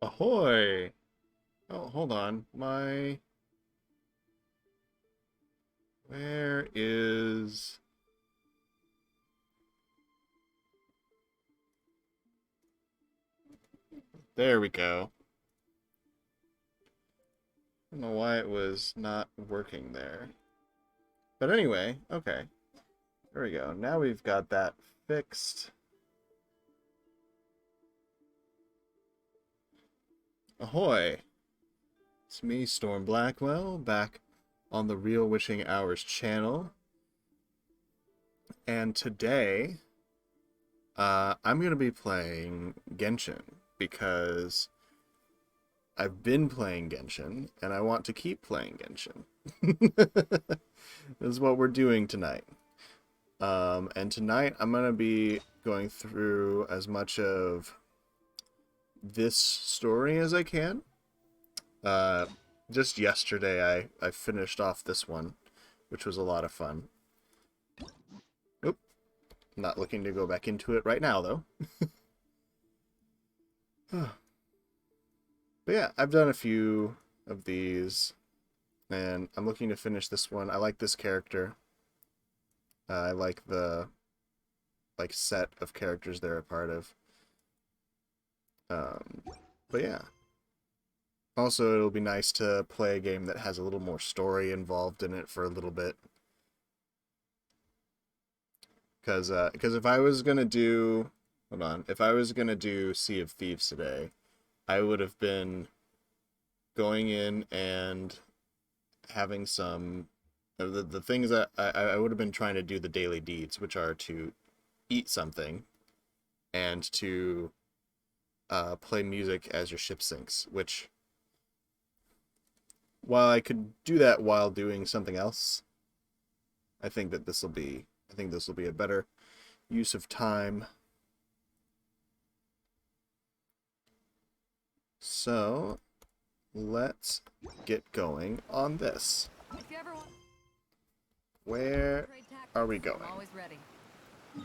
Ahoy! Oh, hold on. Where is... There we go. I don't know why it was not working there. But anyway, okay. There we go. Now we've got that fixed. Ahoy! It's me, Storm Blackwell, back on the Real Witching Hours channel. And today, I'm going to be playing Genshin because I've been playing Genshin and I want to keep playing Genshin. This is what we're doing tonight. And tonight I'm going to be going through as much of this story as I can. Uh, just yesterday I finished off this one, which was a lot of fun. Oop, not looking to go back into it right now though. But yeah, I've done a few of these, and I'm looking to finish this one. I like this character. I like the set of characters they're a part of. Um, but yeah. Also, it'll be nice to play a game that has a little more story involved in it for a little bit. Because if I was gonna do, hold on, if I was gonna do Sea of Thieves today, I would have been going in and having some the things that I would have been trying to do the daily deeds, which are to eat something and to play music as your ship sinks, which while I could do that while doing something else, I think that this will be a better use of time. So let's get going on this. Where are we going?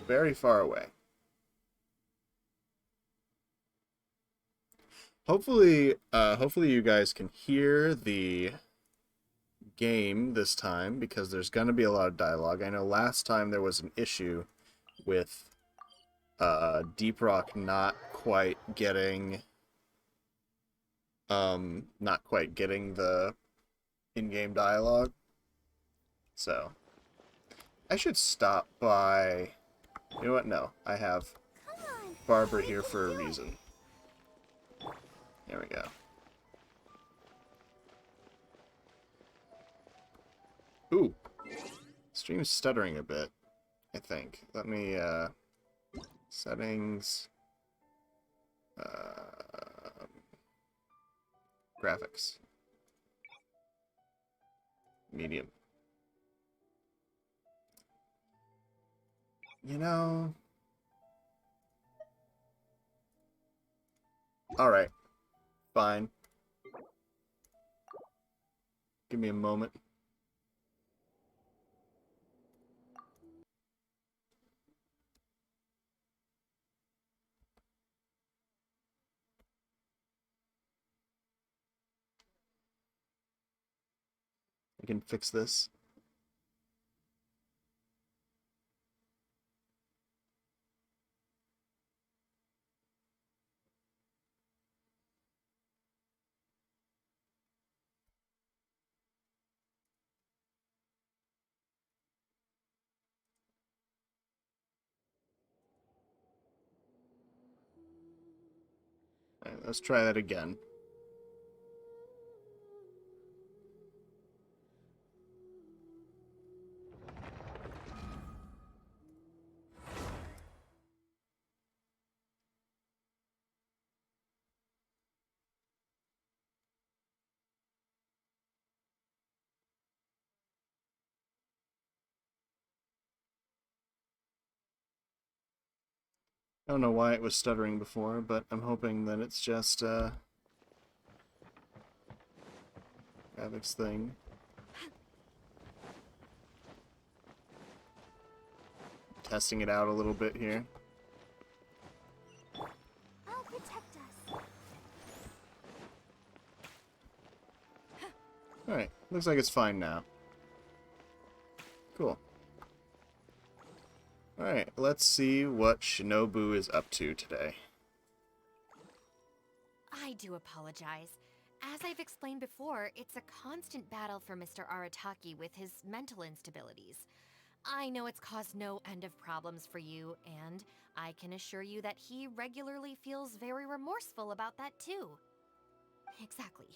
Very far away. Hopefully you guys can hear the game this time because there's gonna be a lot of dialogue. I know last time there was an issue with Deep Rock not quite getting the in-game dialogue. So I should stop by. You know what? No, I have Barbara here for a reason. There we go. Ooh, stream's stuttering a bit, I think. Let me, settings, graphics, medium. You know, alright, fine. Give me a moment. I can fix this. Alright, let's try that again. I don't know why it was stuttering before, but I'm hoping that it's just graphics thing. Testing it out a little bit here. I'll protect us. Alright, looks like it's fine now. Cool. Alright, let's see what Shinobu is up to today. I do apologize. As I've explained before, it's a constant battle for Mr. Arataki with his mental instabilities. I know it's caused no end of problems for you, and I can assure you that he regularly feels very remorseful about that too. Exactly.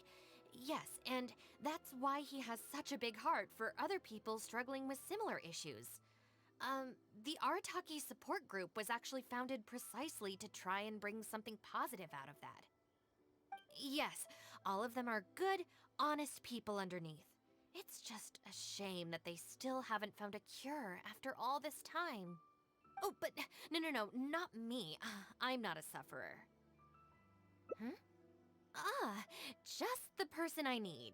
Yes, and that's why he has such a big heart for other people struggling with similar issues. The Arataki support group was actually founded precisely to try and bring something positive out of that. Yes, all of them are good, honest people underneath. It's just a shame that they still haven't found a cure after all this time. Oh, but no, not me. I'm not a sufferer. Hmm? Ah, just the person I need.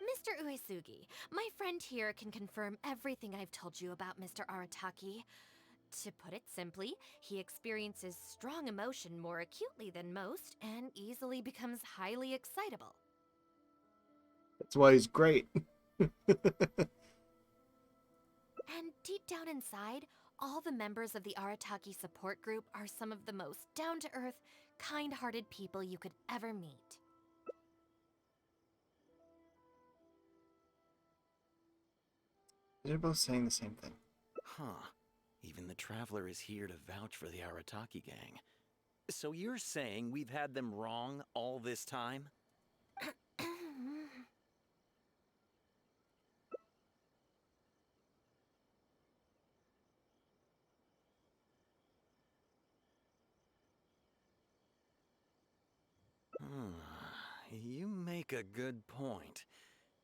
Mr. Uesugi, my friend here can confirm everything I've told you about Mr. Arataki. To put it simply, he experiences strong emotion more acutely than most and easily becomes highly excitable. That's why he's great. And deep down inside, all the members of the Arataki support group are some of the most down-to-earth, kind-hearted people you could ever meet. They're both saying the same thing. Huh. Even the Traveler is here to vouch for the Arataki gang. So you're saying we've had them wrong all this time? You make a good point.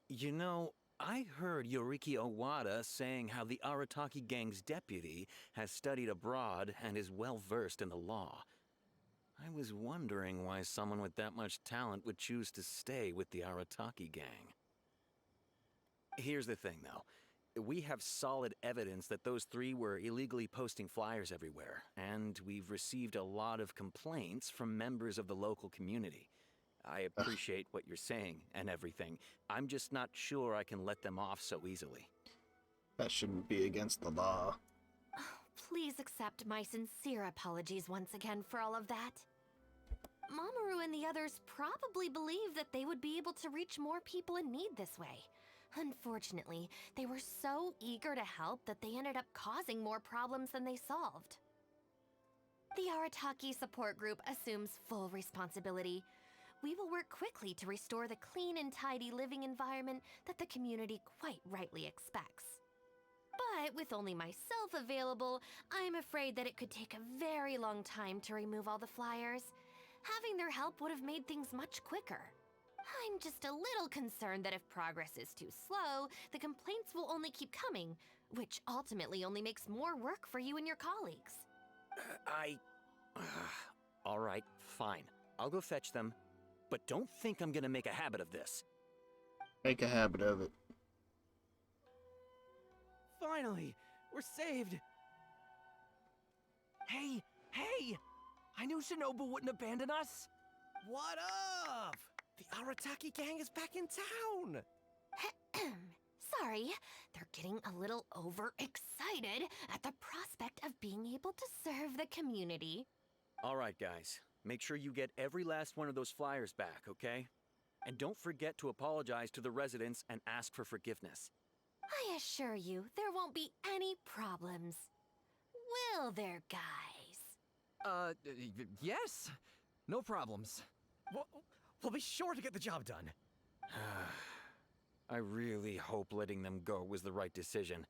You know, I heard Yoriki Owada saying how the Arataki gang's deputy has studied abroad and is well versed in the law. I was wondering why someone with that much talent would choose to stay with the Arataki gang. Here's the thing, though. We have solid evidence that those three were illegally posting flyers everywhere, and we've received a lot of complaints from members of the local community. I appreciate what you're saying and everything. I'm just not sure I can let them off so easily. That shouldn't be against the law. Please accept my sincere apologies once again for all of that. Mamoru and the others probably believed that they would be able to reach more people in need this way. Unfortunately, they were so eager to help that they ended up causing more problems than they solved. The Arataki support group assumes full responsibility. We will work quickly to restore the clean and tidy living environment that the community quite rightly expects. But with only myself available, I'm afraid that it could take a very long time to remove all the flyers. Having their help would have made things much quicker. I'm just a little concerned that if progress is too slow, the complaints will only keep coming, which ultimately only makes more work for you and your colleagues. All right, fine. I'll go fetch them. But don't think I'm gonna make a habit of this. Make a habit of it. Finally, we're saved. Hey! I knew Shinobu wouldn't abandon us. What up? The Arataki gang is back in town. Sorry, they're getting a little overexcited at the prospect of being able to serve the community. All right, guys. Make sure you get every last one of those flyers back, okay? And don't forget to apologize to the residents and ask for forgiveness. I assure you, there won't be any problems. Will there, guys? Yes. No problems. We'll be sure to get the job done. I really hope letting them go was the right decision.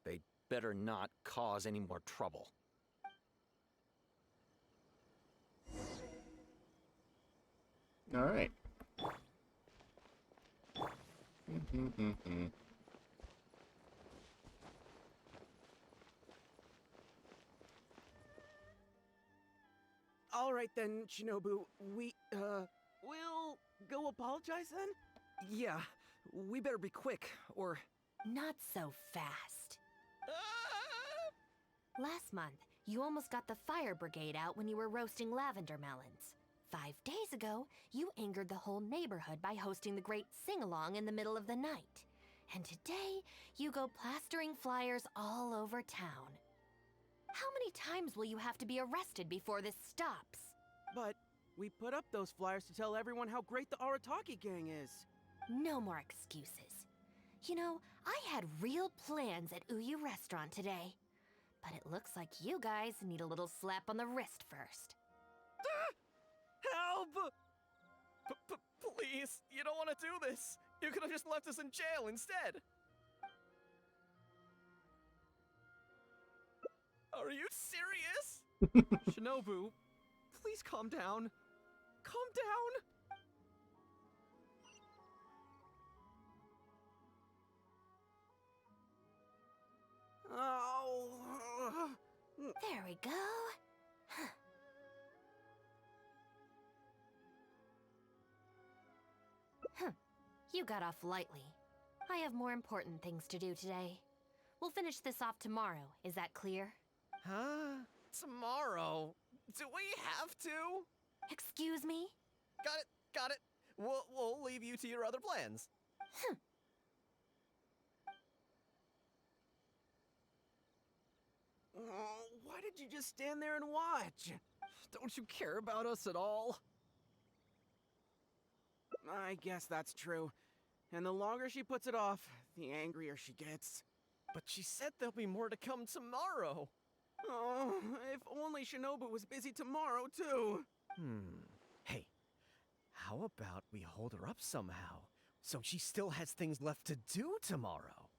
They better not cause any more trouble. All right. All right then, Shinobu. We'll go apologize then? Yeah, we better be quick, or... Not so fast. Last month, you almost got the fire brigade out when you were roasting lavender melons. 5 days ago, you angered the whole neighborhood by hosting the great sing-along in the middle of the night. And today, you go plastering flyers all over town. How many times will you have to be arrested before this stops? But we put up those flyers to tell everyone how great the Arataki gang is. No more excuses. You know, I had real plans at Uyu Restaurant today. But it looks like you guys need a little slap on the wrist first. Help! Please, you don't want to do this. You could have just left us in jail instead. Are you serious? Shinobu, please calm down. Calm down! Oh. There we go. You got off lightly. I have more important things to do today. We'll finish this off tomorrow, is that clear? Huh? Tomorrow? Do we have to? Excuse me? Got it. We'll leave you to your other plans. Oh, why did you just stand there and watch? Don't you care about us at all? I guess that's true. And the longer she puts it off, the angrier she gets. But she said there'll be more to come tomorrow. Oh, if only Shinobu was busy tomorrow, too. Hey, how about we hold her up somehow, so she still has things left to do tomorrow?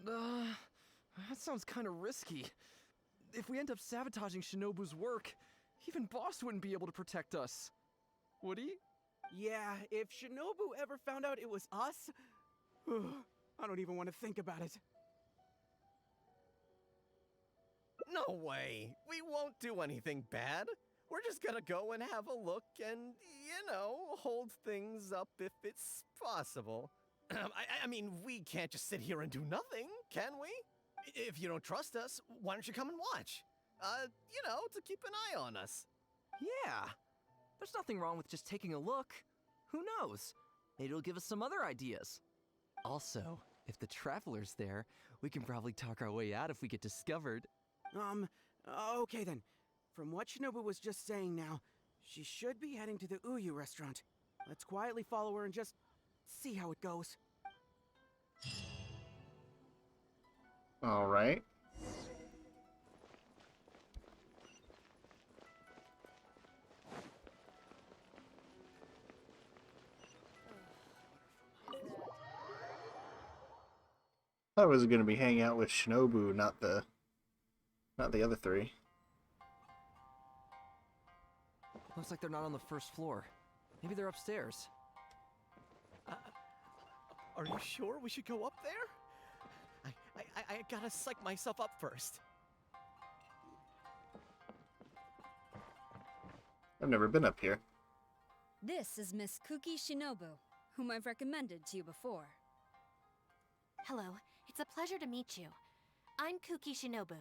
That sounds kind of risky. If we end up sabotaging Shinobu's work, even Boss wouldn't be able to protect us. Would he? Yeah, if Shinobu ever found out it was us, I don't even want to think about it. No way. We won't do anything bad. We're just gonna go and have a look and, hold things up if it's possible. I mean, we can't just sit here and do nothing, can we? If you don't trust us, why don't you come and watch? To keep an eye on us. Yeah. There's nothing wrong with just taking a look. Who knows? Maybe it'll give us some other ideas. Also, if the Traveler's there, we can probably talk our way out if we get discovered. Okay then. From what Shinobu was just saying now, she should be heading to the Uyu restaurant. Let's quietly follow her and just see how it goes. All right. I was gonna be hanging out with Shinobu, not the other three. Looks like they're not on the first floor. Maybe they're upstairs. Are you sure we should go up there? I gotta psych myself up first. I've never been up here. This is Miss Kuki Shinobu, whom I've recommended to you before. Hello, it's a pleasure to meet you. I'm Kuki Shinobu.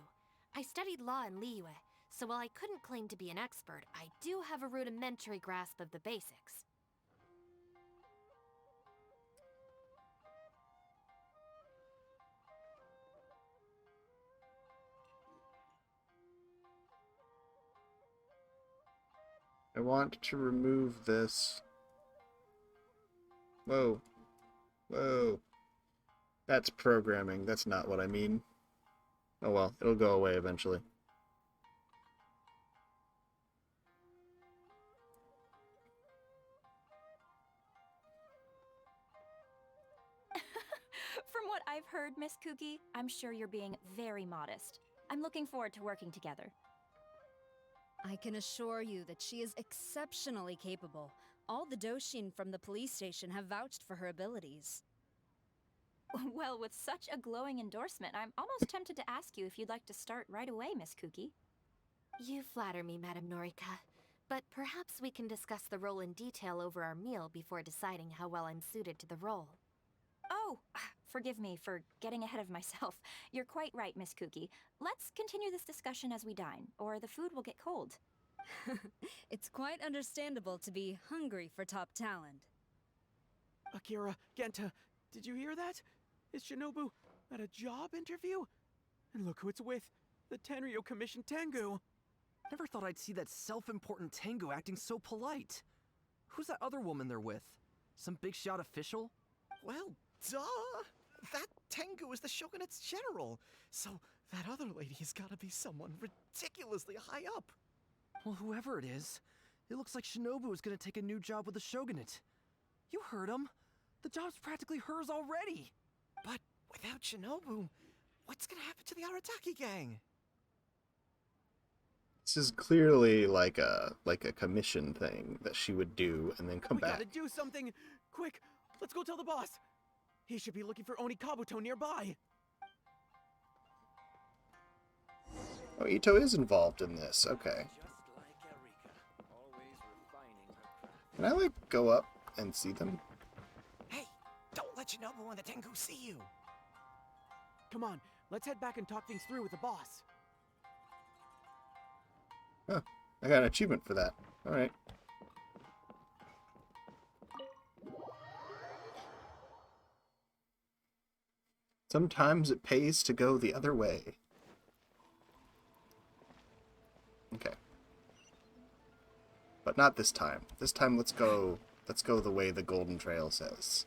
I studied law in Liyue, so while I couldn't claim to be an expert, I do have a rudimentary grasp of the basics. I want to remove this. Whoa. Whoa. That's programming. That's not what I mean. Oh well, it'll go away eventually. From what I've heard, Miss Kuki, I'm sure you're being very modest. I'm looking forward to working together. I can assure you that she is exceptionally capable. All the Doshin from the police station have vouched for her abilities. Well, with such a glowing endorsement, I'm almost tempted to ask you if you'd like to start right away, Miss Kuki. You flatter me, Madame Norika. But perhaps we can discuss the role in detail over our meal before deciding how well I'm suited to the role. Oh, forgive me for getting ahead of myself. You're quite right, Miss Kuki. Let's continue this discussion as we dine, or the food will get cold. It's quite understandable to be hungry for top talent. Akira, Genta, did you hear that? Is Shinobu at a job interview? And look who it's with, the Tenryo Commission Tengu. Never thought I'd see that self-important Tengu acting so polite. Who's that other woman they're with? Some big shot official? Well, duh! That Tengu is the Shogunate's general, so that other lady has gotta be someone ridiculously high up. Well, whoever it is, it looks like Shinobu is gonna take a new job with the Shogunate. You heard him. The job's practically hers already. But without Shinobu, what's gonna happen to the Arataki gang? This is clearly like a commission thing that she would do and then come We back. gotta do something! Quick, let's go tell the boss! He should be looking for Oni Kabuto nearby. Oh, Ito is involved in this. Okay. Just like Eureka, always refining her craft. Can I, like, go up and see them? Hey, don't let Shinobu and the Tengu see you! Come on, let's head back and talk things through with the boss. Huh. I got an achievement for that. Alright. Sometimes it pays to go the other way. Okay. But not this time. This time let's go the way the Golden Trail says.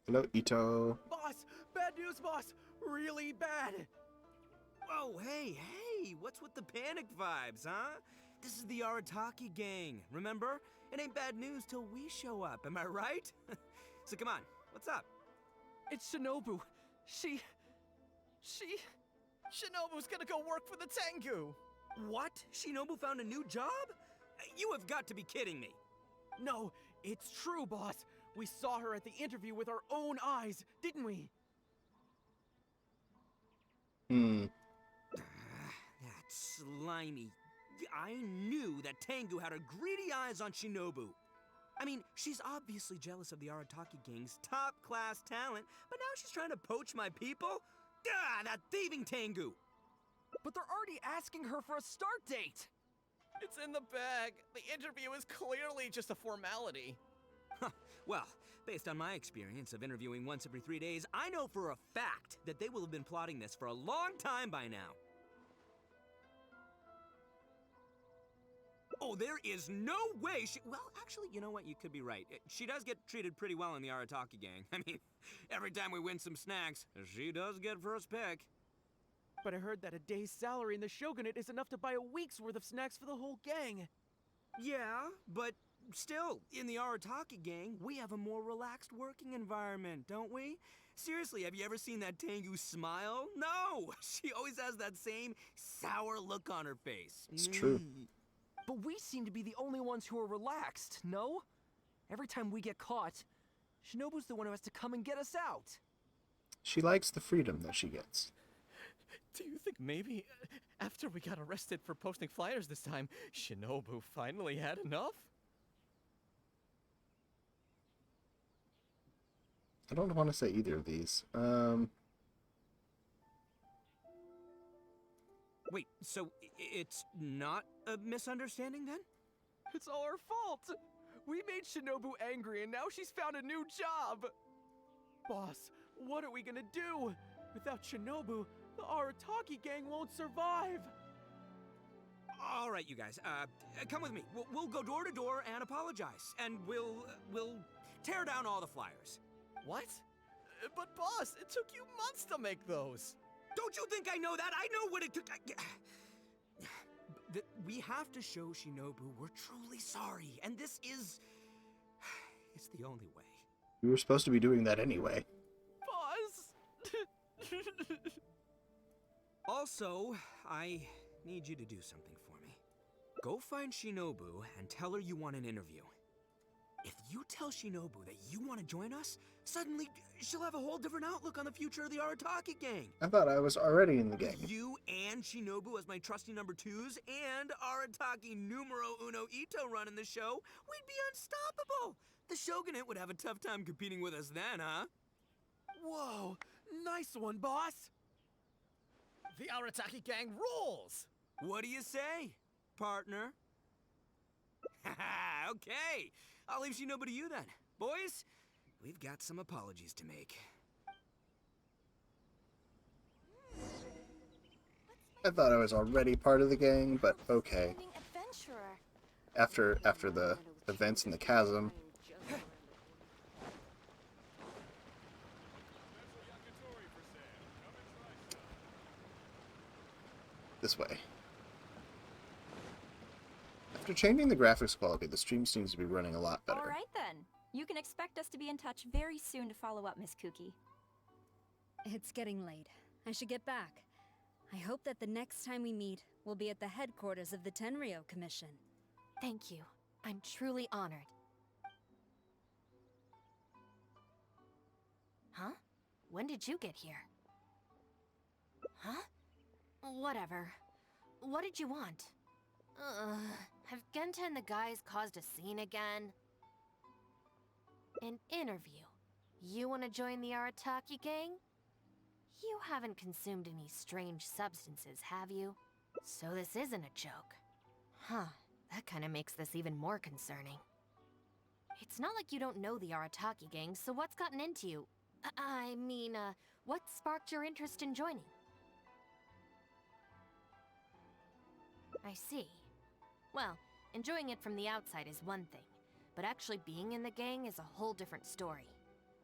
Hello, Ito. Boss! Bad news, boss! Really bad! Whoa, hey, what's with the panic vibes, huh? This is the Arataki gang, remember? It ain't bad news till we show up, am I right? So come on, what's up? It's Shinobu. She... Shinobu's gonna go work for the Tengu! What? Shinobu found a new job? You have got to be kidding me. No, it's true, boss. We saw her at the interview with our own eyes, didn't we? That slimy... I knew that Tengu had her greedy eyes on Shinobu. I mean, she's obviously jealous of the Arataki gang's top-class talent, but now she's trying to poach my people? Ah, that thieving Tengu! But they're already asking her for a start date! It's in the bag. The interview is clearly just a formality. Well, based on my experience of interviewing once every 3 days, I know for a fact that they will have been plotting this for a long time by now. Oh, there is no way she... Well, actually, you know what? You could be right. She does get treated pretty well in the Arataki gang. I mean, every time we win some snacks, she does get first pick. But I heard that a day's salary in the Shogunate is enough to buy a week's worth of snacks for the whole gang. Yeah, but still, in the Arataki gang, we have a more relaxed working environment, don't we? Seriously, have you ever seen that Tengu smile? No! She always has that same sour look on her face. It's true. But we seem to be the only ones who are relaxed, no? Every time we get caught, Shinobu's the one who has to come and get us out. She likes the freedom that she gets. Do you think maybe after we got arrested for posting flyers this time, Shinobu finally had enough? I don't want to say either of these. Wait, so it's not a misunderstanding then? It's all our fault! We made Shinobu angry and now she's found a new job! Boss, what are we gonna do? Without Shinobu, the Arataki gang won't survive! All right, you guys, come with me. We'll go door to door and apologize, and we'll tear down all the flyers. What? But boss, it took you months to make those! Don't you think I know that? I know what it took. We have to show Shinobu we're truly sorry, and this is... It's the only way. We were supposed to be doing that anyway. Boss! Also, I need you to do something for me. Go find Shinobu and tell her you want an interview. If you tell Shinobu that you want to join us, suddenly she'll have a whole different outlook on the future of the Arataki gang. I thought I was already in the gang. With you and Shinobu as my trusty number twos and Arataki numero uno Ito running the show, we'd be unstoppable. The Shogunate would have a tough time competing with us then, huh? Whoa! Nice one, boss! The Arataki gang rules! What do you say, partner? Haha, okay. I'll leave Shinobu to you then. Boys, we've got some apologies to make. I thought I was already part of the gang, but okay. Adventurer. After the events in the chasm. This way. After changing the graphics quality, the stream seems to be running a lot better. All right then. You can expect us to be in touch very soon to follow up, Miss Kuki. It's getting late. I should get back. I hope that the next time we meet, we'll be at the headquarters of the Tenryou Commission. Thank you. I'm truly honored. Huh? When did you get here? Huh? Whatever. What did you want? Have Genta and the guys caused a scene again? An interview. You want to join the Arataki gang? You haven't consumed any strange substances, have you? So this isn't a joke. Huh, that kind of makes this even more concerning. It's not like you don't know the Arataki gang, so what's gotten into you? I mean, what sparked your interest in joining? I see. Well, enjoying it from the outside is one thing, but actually being in the gang is a whole different story.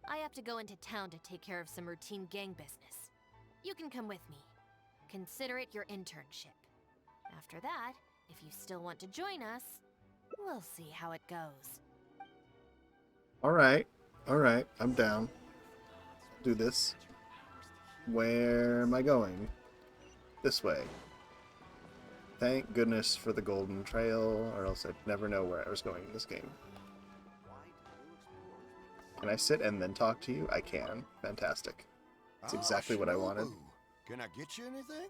I have to go into town to take care of some routine gang business. You can come with me. Consider it your internship. After that, if you still want to join us, we'll see how it goes. Alright, I'm down. Do this. Where am I going? This way. Thank goodness for the golden trail, or else I'd never know where I was going in this game. Can I sit and then talk to you? I can. Fantastic. That's exactly what I wanted. Can I get you anything?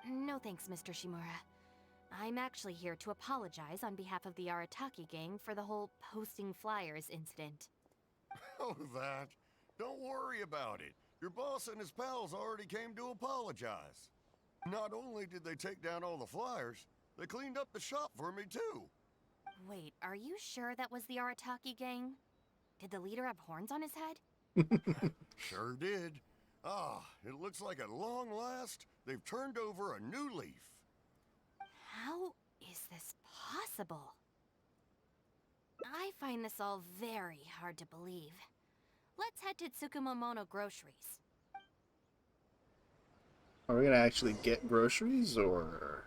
No thanks, Mr. Shimura. I'm actually here to apologize on behalf of the Arataki gang for the whole posting flyers incident. Oh, that. Don't worry about it. Your boss and his pals already came to apologize. Not only did they take down all the flyers, they cleaned up the shop for me too. Wait, are you sure that was the Arataki gang? Did the leader have horns on his head? Sure did. Ah, it looks like at long last, they've turned over a new leaf. How is this possible? I find this all very hard to believe. Let's head to Tsukumomono Groceries. Are we gonna actually get groceries, or...?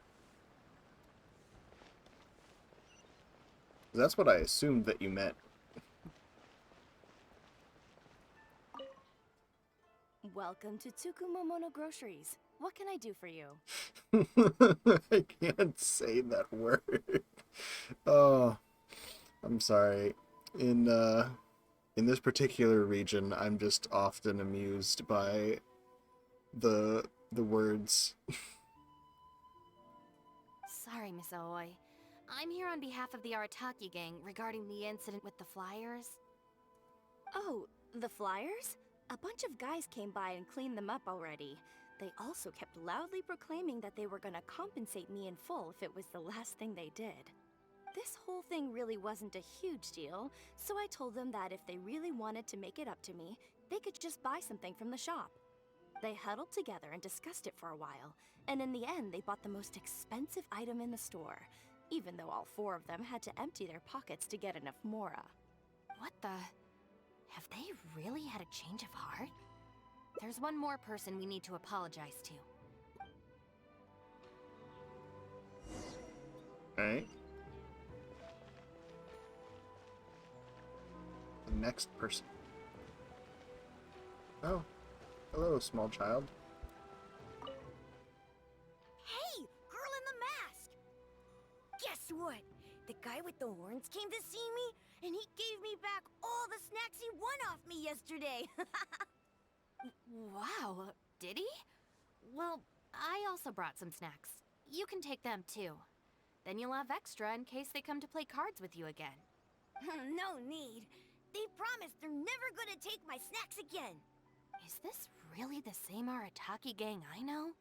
That's what I assumed that you meant. Welcome to Tsukumomono Groceries. What can I do for you? I can't say that word. Oh, I'm sorry. In this particular region, I'm just often amused by the words. Sorry, Miss Aoi. I'm here on behalf of the Arataki gang regarding the incident with the flyers. Oh, the flyers? A bunch of guys came by and cleaned them up already. They also kept loudly proclaiming that they were gonna compensate me in full if it was the last thing they did. This whole thing really wasn't a huge deal, so I told them that if they really wanted to make it up to me, they could just buy something from the shop. They huddled together and discussed it for a while, and in the end they bought the most expensive item in the store, even though all four of them had to empty their pockets to get enough mora. What the... Have they really had a change of heart? There's one more person we need to apologize to. Alright. The next person. Oh. Hello, small child. Hey, girl in the mask! Guess what? The guy with the horns came to see me, and he gave me back all the snacks he won off me yesterday. Wow, did he? Well, I also brought some snacks. You can take them too. Then you'll have extra in case they come to play cards with you again. No need. They promised they're never gonna take my snacks again. Is this really the same Arataki gang I know?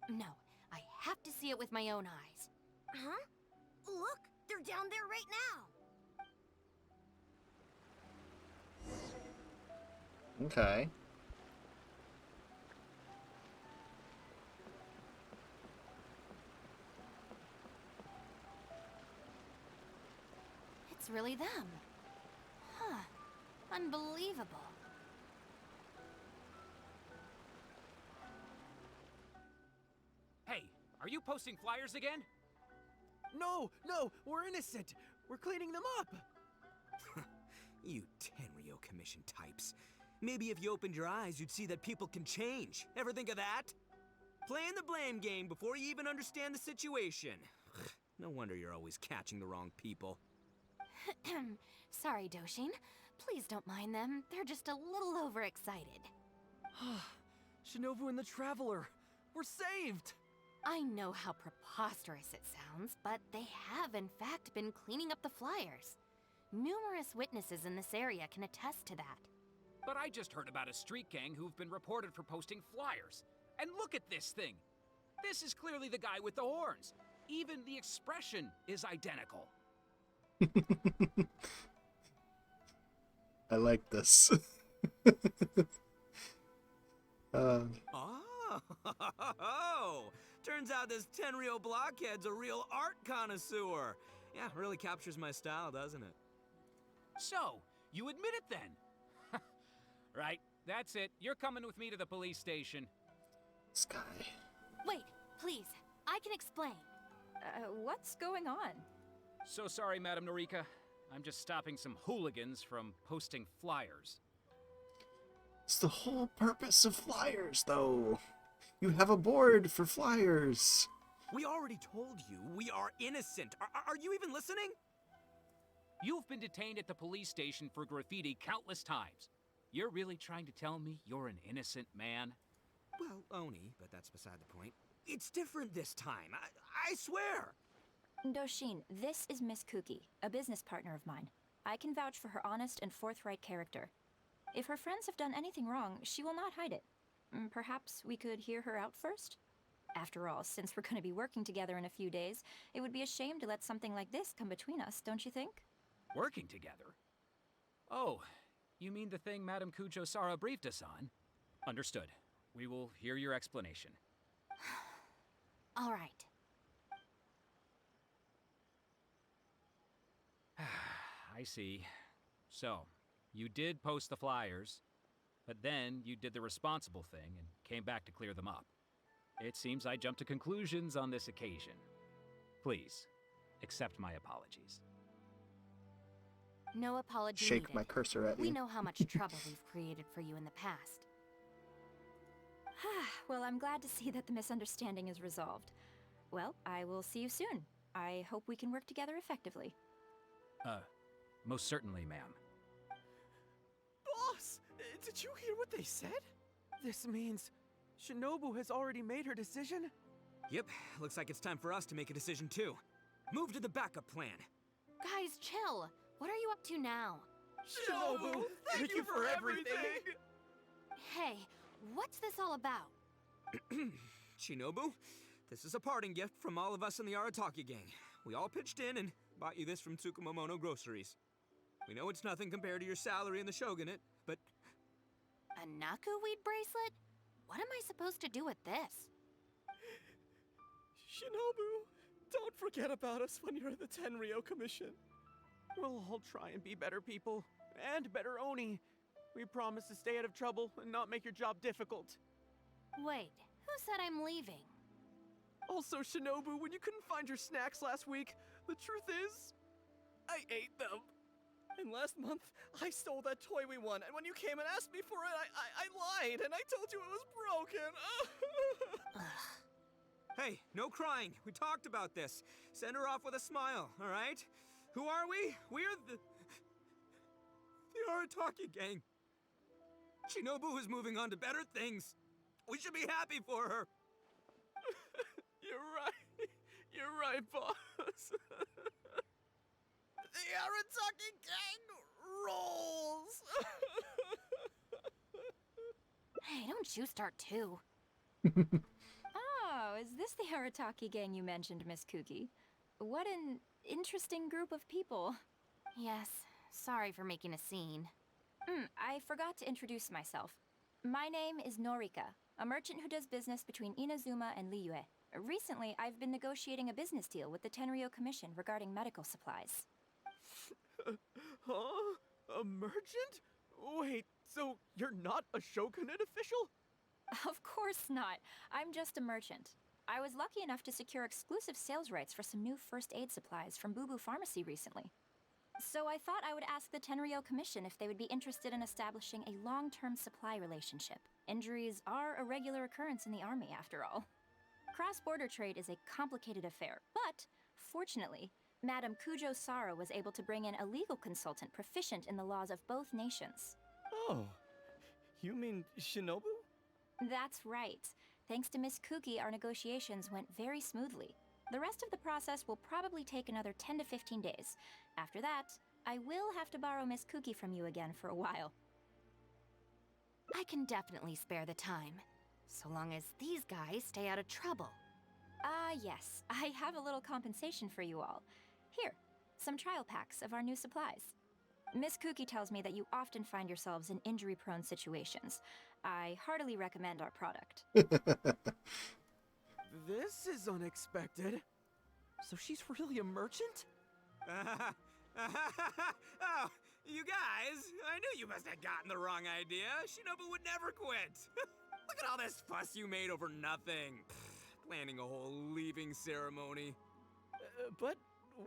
No, I have to see it with my own eyes. Huh? Look, they're down there right now. Okay. It's really them. Huh. Unbelievable. Hey, are you posting flyers again? No, we're innocent. We're cleaning them up. You Tenryo Commission types. Maybe if you opened your eyes, you'd see that people can change. Ever think of that? Playing the blame game before you even understand the situation. No wonder you're always catching the wrong people. Sorry, Doshin. Please don't mind them. They're just a little overexcited. Shinobu and the Traveler. We're saved! I know how preposterous it sounds, but they have in fact been cleaning up the flyers. Numerous witnesses in this area can attest to that. But I just heard about a street gang who've been reported for posting flyers. And look at this thing! This is clearly the guy with the horns. Even the expression is identical. I like this. Oh! Turns out this Tenryo blockhead's a real art connoisseur. Yeah, really captures my style, doesn't it? So, you admit it then? Right, that's it. You're coming with me to the police station. This guy. Wait, please. I can explain. What's going on? So sorry, Madam Norika. I'm just stopping some hooligans from posting flyers. It's the whole purpose of flyers, though. You have a board for flyers. We already told you we are innocent. Are you even listening? You've been detained at the police station for graffiti countless times. You're really trying to tell me you're an innocent man? Well, Oni, but that's beside the point. It's different this time. I swear. Doshin, this is Miss Kuki, a business partner of mine. I can vouch for her honest and forthright character. If her friends have done anything wrong, she will not hide it. Perhaps we could hear her out first? After all, since we're going to be working together in a few days, it would be a shame to let something like this come between us, don't you think? Working together? Oh, you mean the thing Madame Kujo-Sara briefed us on? Understood. We will hear your explanation. All right. I see. So, you did post the flyers, but then you did the responsible thing and came back to clear them up. It seems I jumped to conclusions on this occasion. Please, accept my apologies. No apology Shake needed. my cursor at We you. know how much trouble we've created for you in the past. Well, I'm glad to see that the misunderstanding is resolved. Well, I will see you soon. I hope we can work together effectively. Most certainly, ma'am. Boss, did you hear what they said? This means Shinobu has already made her decision? Yep, looks like it's time for us to make a decision too. Move to the backup plan. Guys, chill. What are you up to now? Shinobu, thank you for everything! Hey, what's this all about? Shinobu, this is a parting gift from all of us in the Arataki gang. We all pitched in and bought you this from Tsukumomono Groceries. We know it's nothing compared to your salary in the shogunate, but... A Naku weed bracelet? What am I supposed to do with this? Shinobu, don't forget about us when you're at the Tenryo Commission. We'll all try and be better people, and better Oni. We promise to stay out of trouble and not make your job difficult. Wait, who said I'm leaving? Also, Shinobu, when you couldn't find your snacks last week, the truth is, I ate them. And last month, I stole that toy we won, and when you came and asked me for it, I lied, and I told you it was broken. Hey, no crying. We talked about this. Send her off with a smile, all right? Who are we? We're the Arataki gang. Shinobu is moving on to better things. We should be happy for her. You're right. You're right, boss. The Arataki gang rolls! don't you start too. Oh, is this the Arataki gang you mentioned, Miss Kuki? What an interesting group of people. Yes, sorry for making a scene. I forgot to introduce myself. My name is Norika, a merchant who does business between Inazuma and Liyue. Recently, I've been negotiating a business deal with the Tenryo Commission regarding medical supplies. Huh? A merchant? Wait, so you're not a shogunate official? Of course not. I'm just a merchant. I was lucky enough to secure exclusive sales rights for some new first aid supplies from Boo Boo Pharmacy recently. So I thought I would ask the Tenryo Commission if they would be interested in establishing a long-term supply relationship. Injuries are a regular occurrence in the army, after all. Cross-border trade is a complicated affair, but fortunately, Madame Kujo Sara was able to bring in a legal consultant proficient in the laws of both nations. Oh, you mean Shinobu? That's right. Thanks to Miss Kuki, our negotiations went very smoothly. The rest of the process will probably take another 10 to 15 days. After that, I will have to borrow Miss Kuki from you again for a while. I can definitely spare the time, so long as these guys stay out of trouble. Yes. I have a little compensation for you all. Here, some trial packs of our new supplies. Miss Kuki tells me that you often find yourselves in injury-prone situations. I heartily recommend our product. This is unexpected. So she's really a merchant? Oh, you guys, I knew you must have gotten the wrong idea. Shinobu would never quit. Look at all this fuss you made over nothing. Planning a whole leaving ceremony. But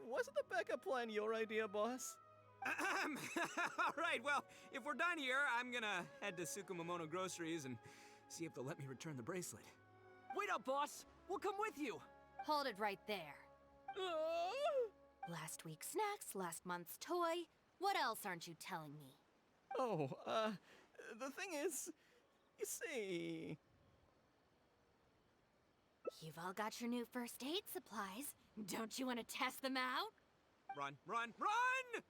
wasn't the backup plan your idea, boss? All right, well, if we're done here, I'm gonna head to Tsukumomono Groceries and see if they'll let me return the bracelet. Wait up, boss! We'll come with you! Hold it right there. Last week's snacks, last month's toy. What else aren't you telling me? Oh, the thing is, you see... You've all got your new first aid supplies. Don't you want to test them out? Run, run, run!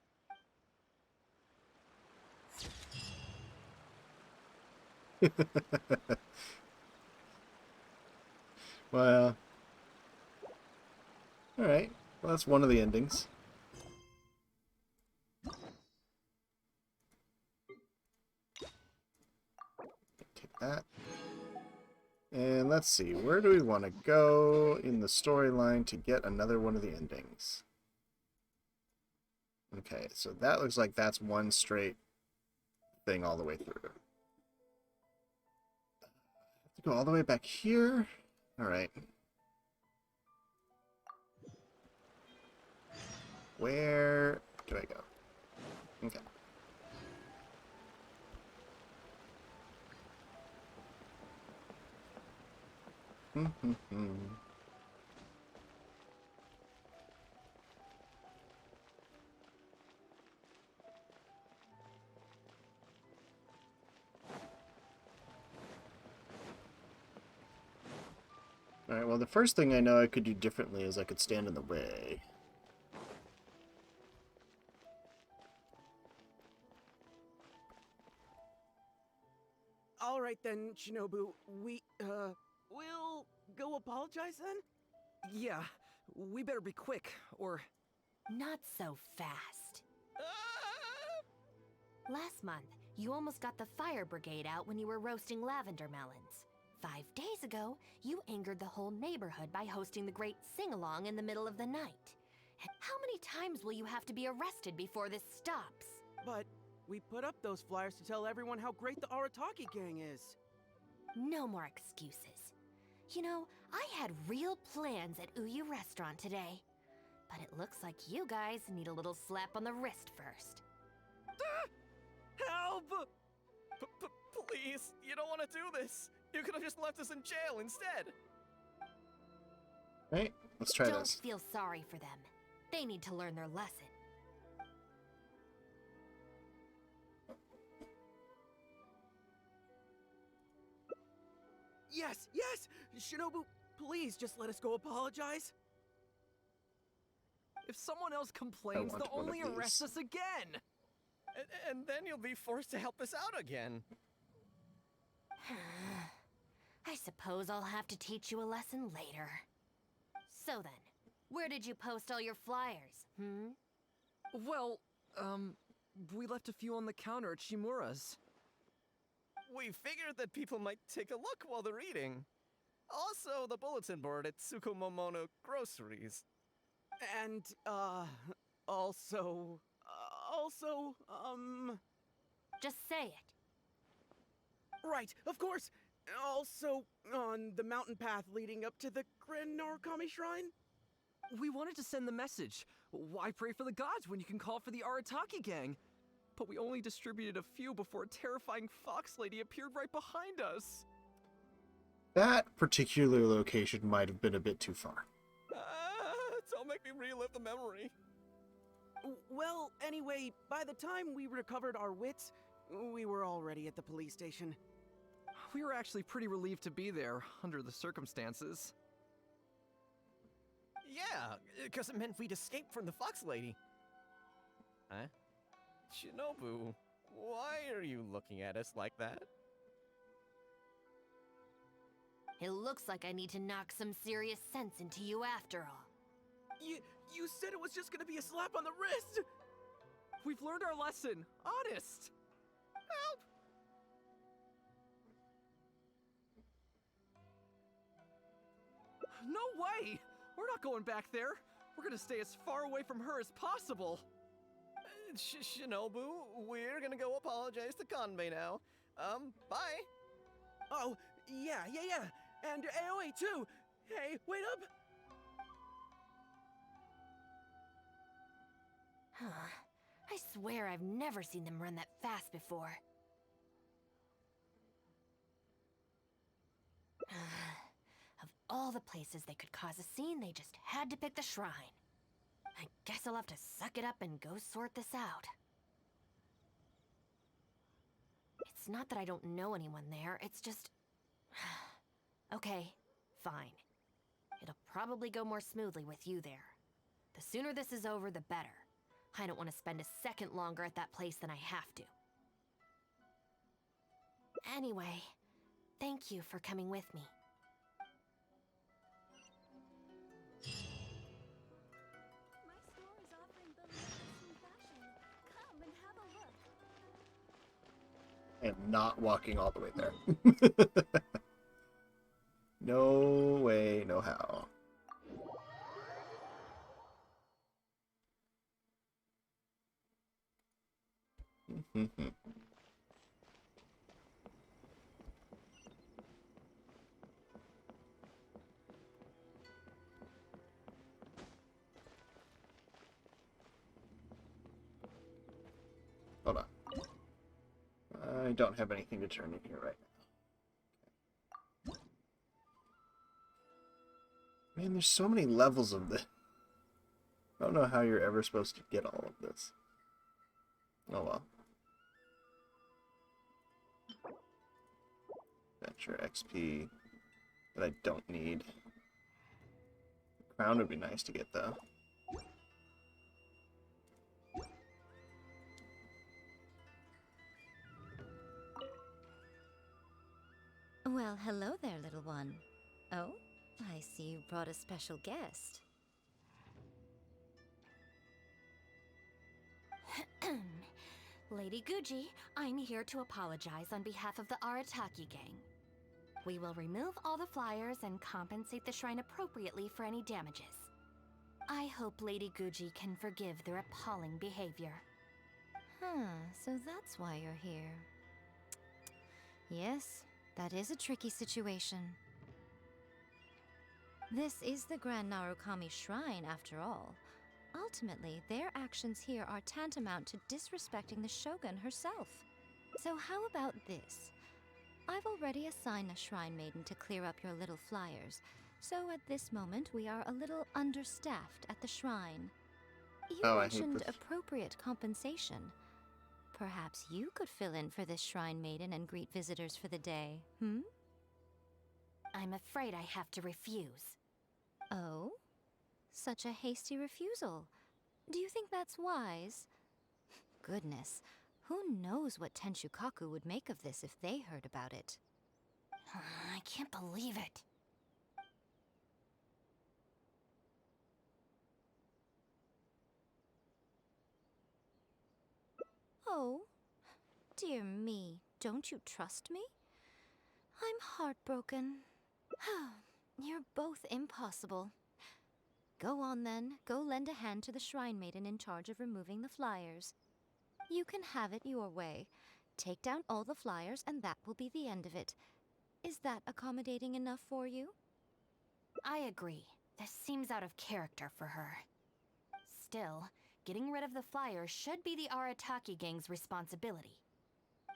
Well, alright. Well, that's one of the endings. Take that. And let's see, where do we want to go in the storyline to get another one of the endings? Okay, so that looks like that's one straight thing all the way through. Have to go all the way back here? Alright. Where do I go? Okay. Alright, well the first thing I know I could do differently is I could stand in the way. All right then, Shinobu. We'll go apologize then? Yeah, we better be quick, or... Not so fast. Last month, you almost got the fire brigade out when you were roasting lavender melons. 5 days ago, you angered the whole neighborhood by hosting the great sing-along in the middle of the night. And how many times will you have to be arrested before this stops? But we put up those flyers to tell everyone how great the Arataki gang is. No more excuses. You know, I had real plans at Uyu Restaurant today. But it looks like you guys need a little slap on the wrist first. Help! Please, you don't want to do this. You could have just left us in jail instead. Right, let's try Don't this. feel sorry for them. They need to learn their lesson. Yes, yes! Shinobu, please just let us go apologize. If someone else complains, want they'll one of only arrest these. us again! And then you'll be forced to help us out again. I suppose I'll have to teach you a lesson later. So then, where did you post all your flyers, hmm? Well, we left a few on the counter at Shimura's. We figured that people might take a look while they're eating. Also, the bulletin board at Tsukumomono Groceries. And, also, Just say it. right, of course! Also, on the mountain path leading up to the Grand Narukami Shrine? We wanted to send the message. Why pray for the gods when you can call for the Arataki gang? But we only distributed a few before a terrifying fox lady appeared right behind us. That particular location might have been a bit too far. Don't make me relive the memory. Well, anyway, by the time we recovered our wits, we were already at the police station. We were actually pretty relieved to be there, under the circumstances. Yeah, because it meant we'd escape from the fox lady. Huh? Shinobu, why are you looking at us like that? It looks like I need to knock some serious sense into you after all. You said it was just gonna be a slap on the wrist! We've learned our lesson, honest! Help! No way! We're not going back there. We're gonna stay as far away from her as possible. Shinobu, we're gonna go apologize to Kanbei now. Bye. Oh, yeah. And Aoi too! Hey, wait up! I swear I've never seen them run that fast before. Of all the places they could cause a scene, they just had to pick the shrine. I guess I'll have to suck it up and go sort this out. It's not that I don't know anyone there, it's just... Okay, fine. It'll probably go more smoothly with you there. The sooner this is over, the better. I don't want to spend a second longer at that place than I have to. Anyway, thank you for coming with me. My store is offering the latest in fashion. Come and have a look. I am not walking all the way there. No way, no how. Hold on. I don't have anything to turn in here right now. Man, there's so many levels of this. I don't know how you're ever supposed to get all of this. Oh well. Adventure XP that I don't need. Crown would be nice to get though. Well, hello there, little one. Oh, I see you brought a special guest. Lady Guji, I'm here to apologize on behalf of the Arataki gang. We will remove all the flyers and compensate the shrine appropriately for any damages. I hope Lady Guji can forgive their appalling behavior. So that's why you're here. Yes, that is a tricky situation. This is the Grand Narukami Shrine, after all. Ultimately, their actions here are tantamount to disrespecting the Shogun herself. So how about this? I've already assigned a shrine maiden to clear up your little flyers, so at this moment we are a little understaffed at the shrine. You mentioned appropriate compensation. Perhaps you could fill in for this shrine maiden and greet visitors for the day, I'm afraid I have to refuse. Oh? Such a hasty refusal. Do you think that's wise? Goodness, who knows what Tenshukaku would make of this if they heard about it? I can't believe it. Oh, dear me, don't you trust me? I'm heartbroken. You're both impossible. Go on then, go lend a hand to the Shrine Maiden in charge of removing the flyers. You can have it your way. Take down all the flyers and that will be the end of it. Is that accommodating enough for you? I agree. This seems out of character for her. Still, getting rid of the flyers should be the Arataki gang's responsibility.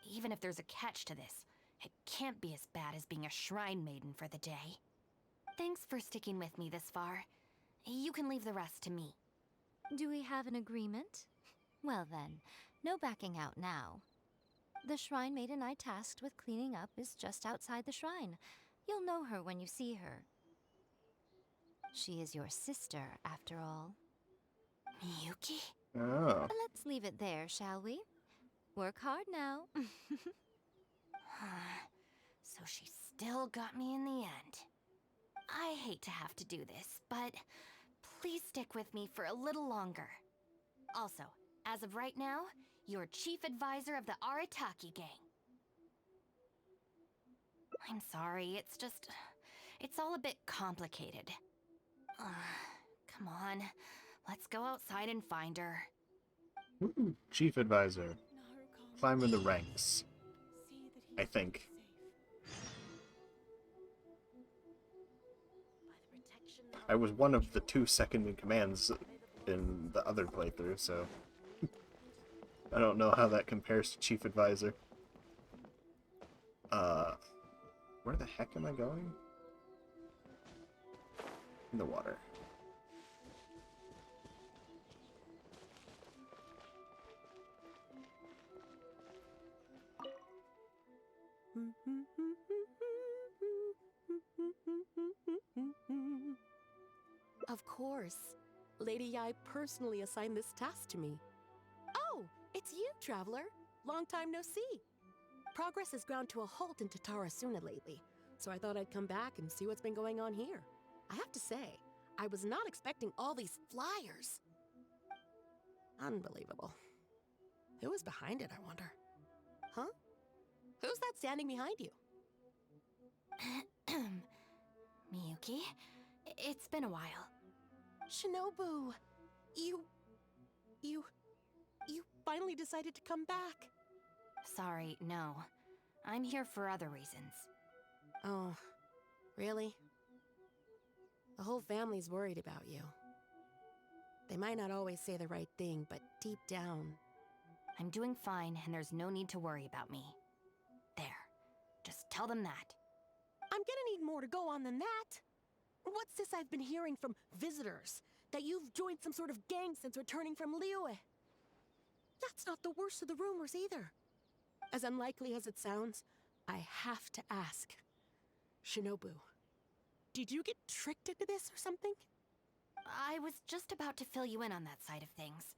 Even if there's a catch to this, it can't be as bad as being a Shrine Maiden for the day. Thanks for sticking with me this far. You can leave the rest to me. Do we have an agreement? Well then, no backing out now. The Shrine Maiden I tasked with cleaning up is just outside the shrine. You'll know her when you see her. She is your sister, after all. Miyuki? Oh. Let's leave it there, shall we? Work hard now. So she still got me in the end. I hate to have to do this, but please stick with me for a little longer. Also, as of right now, you're chief advisor of the Arataki gang. I'm sorry, it's all a bit complicated. Come on, let's go outside and find her. Ooh, chief advisor. Climbing the ranks. I think. I was one of the 2 second-in-commands in the other playthrough, so I don't know how that compares to chief advisor. Where the heck am I going? In the water. Of course. Lady Yai personally assigned this task to me. Oh, it's you, Traveler. Long time no see. Progress has ground to a halt in Tatarasuna lately, so I thought I'd come back and see what's been going on here. I have to say, I was not expecting all these flyers. Unbelievable. Who was behind it, I wonder? Huh? Who's that standing behind you? Miyuki, it's been a while. Shinobu, you finally decided to come back. Sorry, no. I'm here for other reasons. Oh, really? The whole family's worried about you. They might not always say the right thing, but deep down... I'm doing fine, and there's no need to worry about me. There. Just tell them that. I'm gonna need more to go on than that. What's this I've been hearing from visitors? That you've joined some sort of gang since returning from Liyue? That's not the worst of the rumors either. As unlikely as it sounds, I have to ask. Shinobu, did you get tricked into this or something? I was just about to fill you in on that side of things.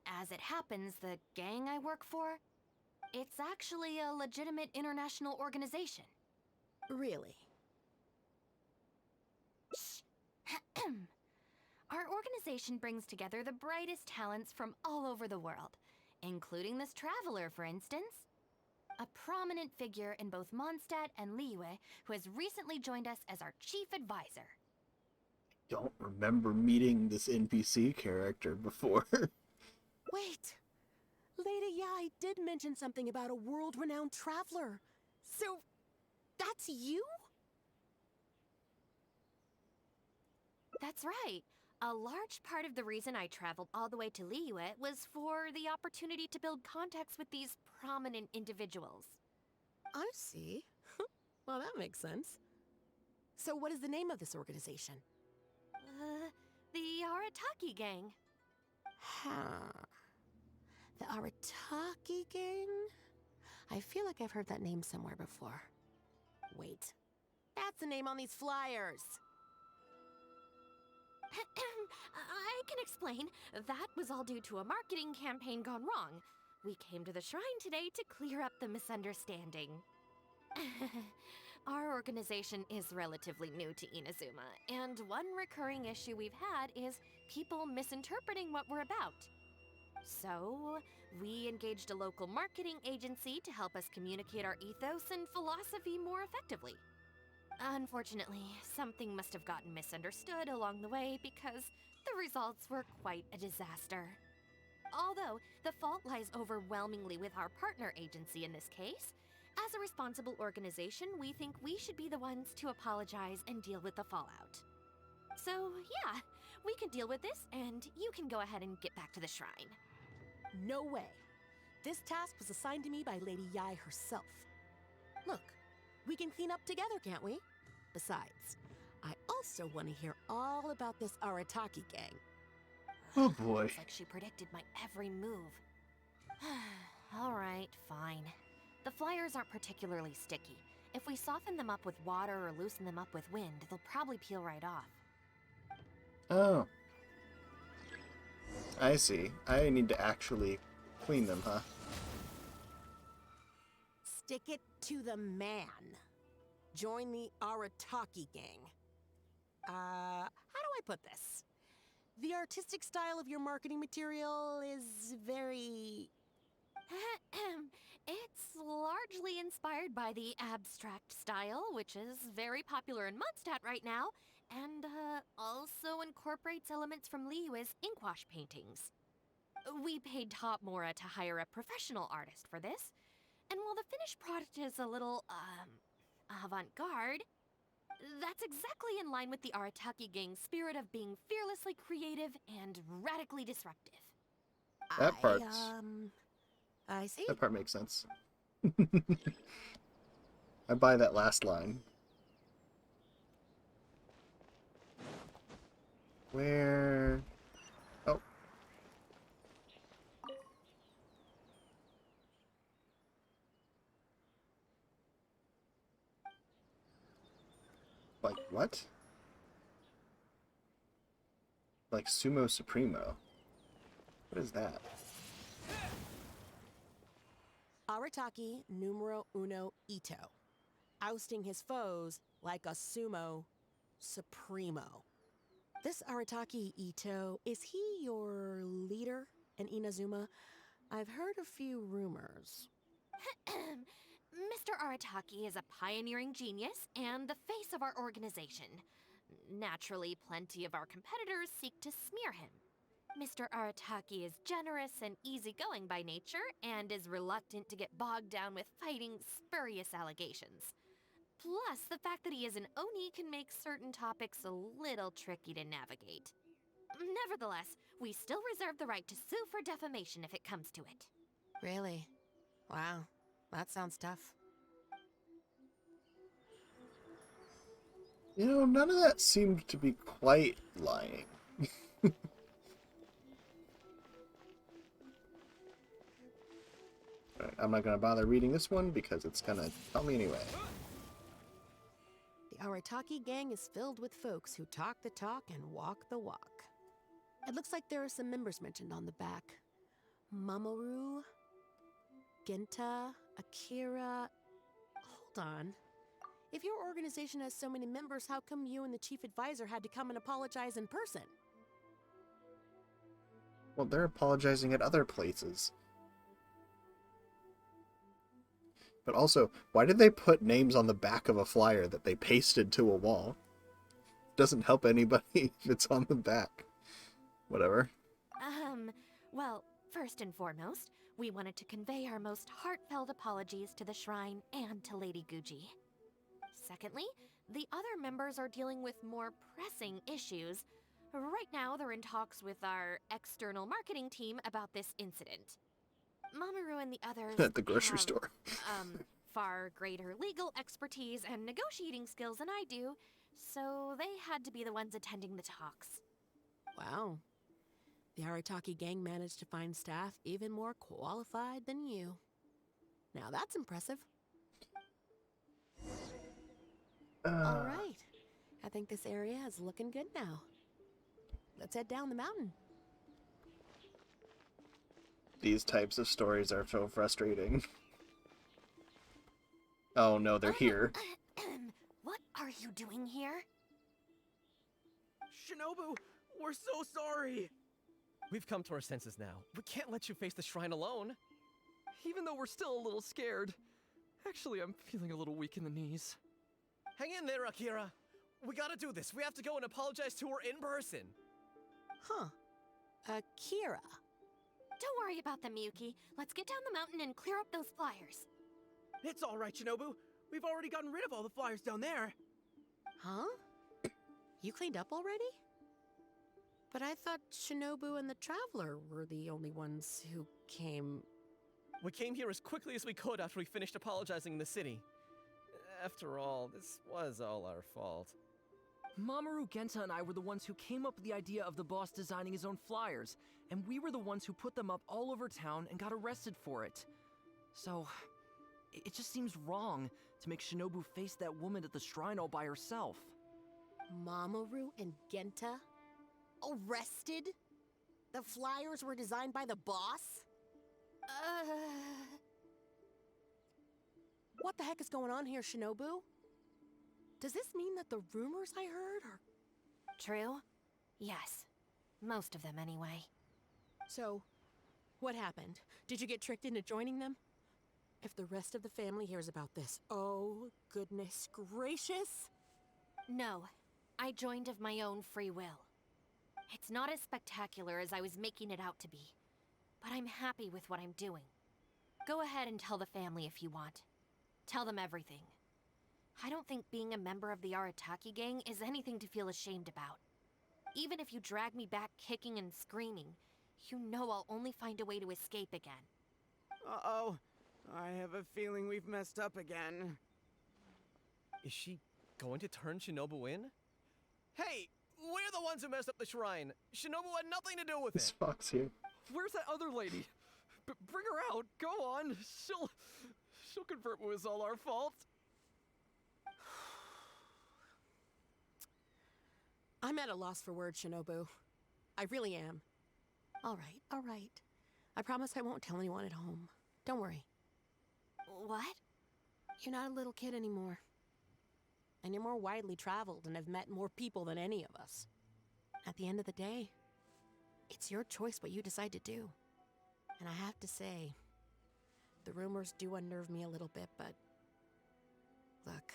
As it happens, the gang I work for, it's actually a legitimate international organization. Really? Shh. Our organization brings together the brightest talents from all over the world, including this traveler, for instance. A prominent figure in both Mondstadt and Liyue who has recently joined us as our chief advisor. Don't remember meeting this NPC character before. Wait! Lady Yai did mention something about a world-renowned traveler. So, that's you? That's right. A large part of the reason I traveled all the way to Liyue was for the opportunity to build contacts with these prominent individuals. I see. Well, that makes sense. So what is the name of this organization? The Arataki gang. Huh. The Arataki gang? I feel like I've heard that name somewhere before. Wait. That's the name on these flyers! I can explain. That was all due to a marketing campaign gone wrong. We came to the shrine today to clear up the misunderstanding. Our organization is relatively new to Inazuma, and one recurring issue we've had is people misinterpreting what we're about. So, we engaged a local marketing agency to help us communicate our ethos and philosophy more effectively. Unfortunately, something must have gotten misunderstood along the way because the results were quite a disaster. Although, the fault lies overwhelmingly with our partner agency in this case, as a responsible organization, we think we should be the ones to apologize and deal with the fallout. So, yeah, we can deal with this, and you can go ahead and get back to the shrine. No way. This task was assigned to me by Lady Yai herself. Look, we can clean up together, can't we? Besides, I also want to hear all about this Arataki gang. Oh boy. Looks like she predicted my every move. Alright, fine. The flyers aren't particularly sticky. If we soften them up with water or loosen them up with wind, they'll probably peel right off. Oh. I see. I need to actually clean them, huh? Stick it to the man. Join the Arataki gang. How do I put this? The artistic style of your marketing material is very... It's largely inspired by the abstract style, which is very popular in Mondstadt right now, and also incorporates elements from Liyue's inkwash paintings. We paid Top Mora to hire a professional artist for this, and while the finished product is a little, avant-garde, that's exactly in line with the Arataki gang's spirit of being fearlessly creative and radically disruptive. That part. I see. That part makes sense. I buy that last line. Where? Oh. Like what? Like Sumo Supremo. What is that? Arataki numero uno Ito. Ousting his foes like a sumo supremo. This Arataki Ito, is he your leader in Inazuma? I've heard a few rumors. Mr. Arataki is a pioneering genius and the face of our organization. Naturally, plenty of our competitors seek to smear him. Mr. Arataki is generous and easygoing by nature and is reluctant to get bogged down with fighting spurious allegations. Plus, the fact that he is an Oni can make certain topics a little tricky to navigate. Nevertheless, we still reserve the right to sue for defamation if it comes to it. Really? Wow, that sounds tough. You know, none of that seemed to be quite lying. Alright, I'm not gonna bother reading this one because it's gonna tell me anyway. The Arataki gang is filled with folks who talk the talk and walk the walk. It looks like there are some members mentioned on the back. Mamoru, Genta, Akira... Hold on. If your organization has so many members, how come you and the chief advisor had to come and apologize in person? Well, they're apologizing at other places. But also, why did they put names on the back of a flyer that they pasted to a wall? It doesn't help anybody if it's on the back. Whatever. Well, first and foremost, we wanted to convey our most heartfelt apologies to the shrine and to Lady Guji. Secondly, the other members are dealing with more pressing issues. Right now, they're in talks with our external marketing team about this incident. Mamoru and the others At the grocery have, store. far greater legal expertise and negotiating skills than I do, so they had to be the ones attending the talks. Wow. The Arataki gang managed to find staff even more qualified than you. Now that's impressive. All right. I think this area is looking good now. Let's head down the mountain. These types of stories are so frustrating. Oh no, they're here. you doing here? Shinobu, we're so sorry! We've come to our senses now. We can't let you face the shrine alone. Even though we're still a little scared. Actually, I'm feeling a little weak in the knees. Hang in there, Akira. We gotta do this. We have to go and apologize to her in person. Huh. Akira. Don't worry about them, Miyuki. Let's get down the mountain and clear up those flyers. It's all right, Shinobu. We've already gotten rid of all the flyers down there. Huh? You cleaned up already? But I thought Shinobu and the Traveler were the only ones who came... We came here as quickly as we could after we finished apologizing in the city. After all, this was all our fault. Mamoru, Genta, and I were the ones who came up with the idea of the boss designing his own flyers, and we were the ones who put them up all over town and got arrested for it. So, it just seems wrong to make Shinobu face that woman at the shrine all by herself. Mamoru and Genta? Arrested? The flyers were designed by the boss? What the heck is going on here, Shinobu? Does this mean that the rumors I heard are... True? Yes. Most of them, anyway. So, what happened? Did you get tricked into joining them? If the rest of the family hears about this, oh, goodness gracious! No. I joined of my own free will. It's not as spectacular as I was making it out to be, but I'm happy with what I'm doing. Go ahead and tell the family if you want. Tell them everything. I don't think being a member of the Arataki gang is anything to feel ashamed about. Even if you drag me back kicking and screaming, you know I'll only find a way to escape again. Uh-oh. I have a feeling we've messed up again. Is she going to turn Shinobu in? Hey, we're the ones who messed up the shrine. Shinobu had nothing to do with This it. fox here. Where's that other lady? Bring her out. Go on. She'll confirm it was all our fault. I'm at a loss for words, Shinobu. I really am. All right. I promise I won't tell anyone at home. Don't worry. What? You're not a little kid anymore. And you're more widely traveled and have met more people than any of us. At the end of the day, it's your choice what you decide to do. And I have to say, the rumors do unnerve me a little bit, but... Look,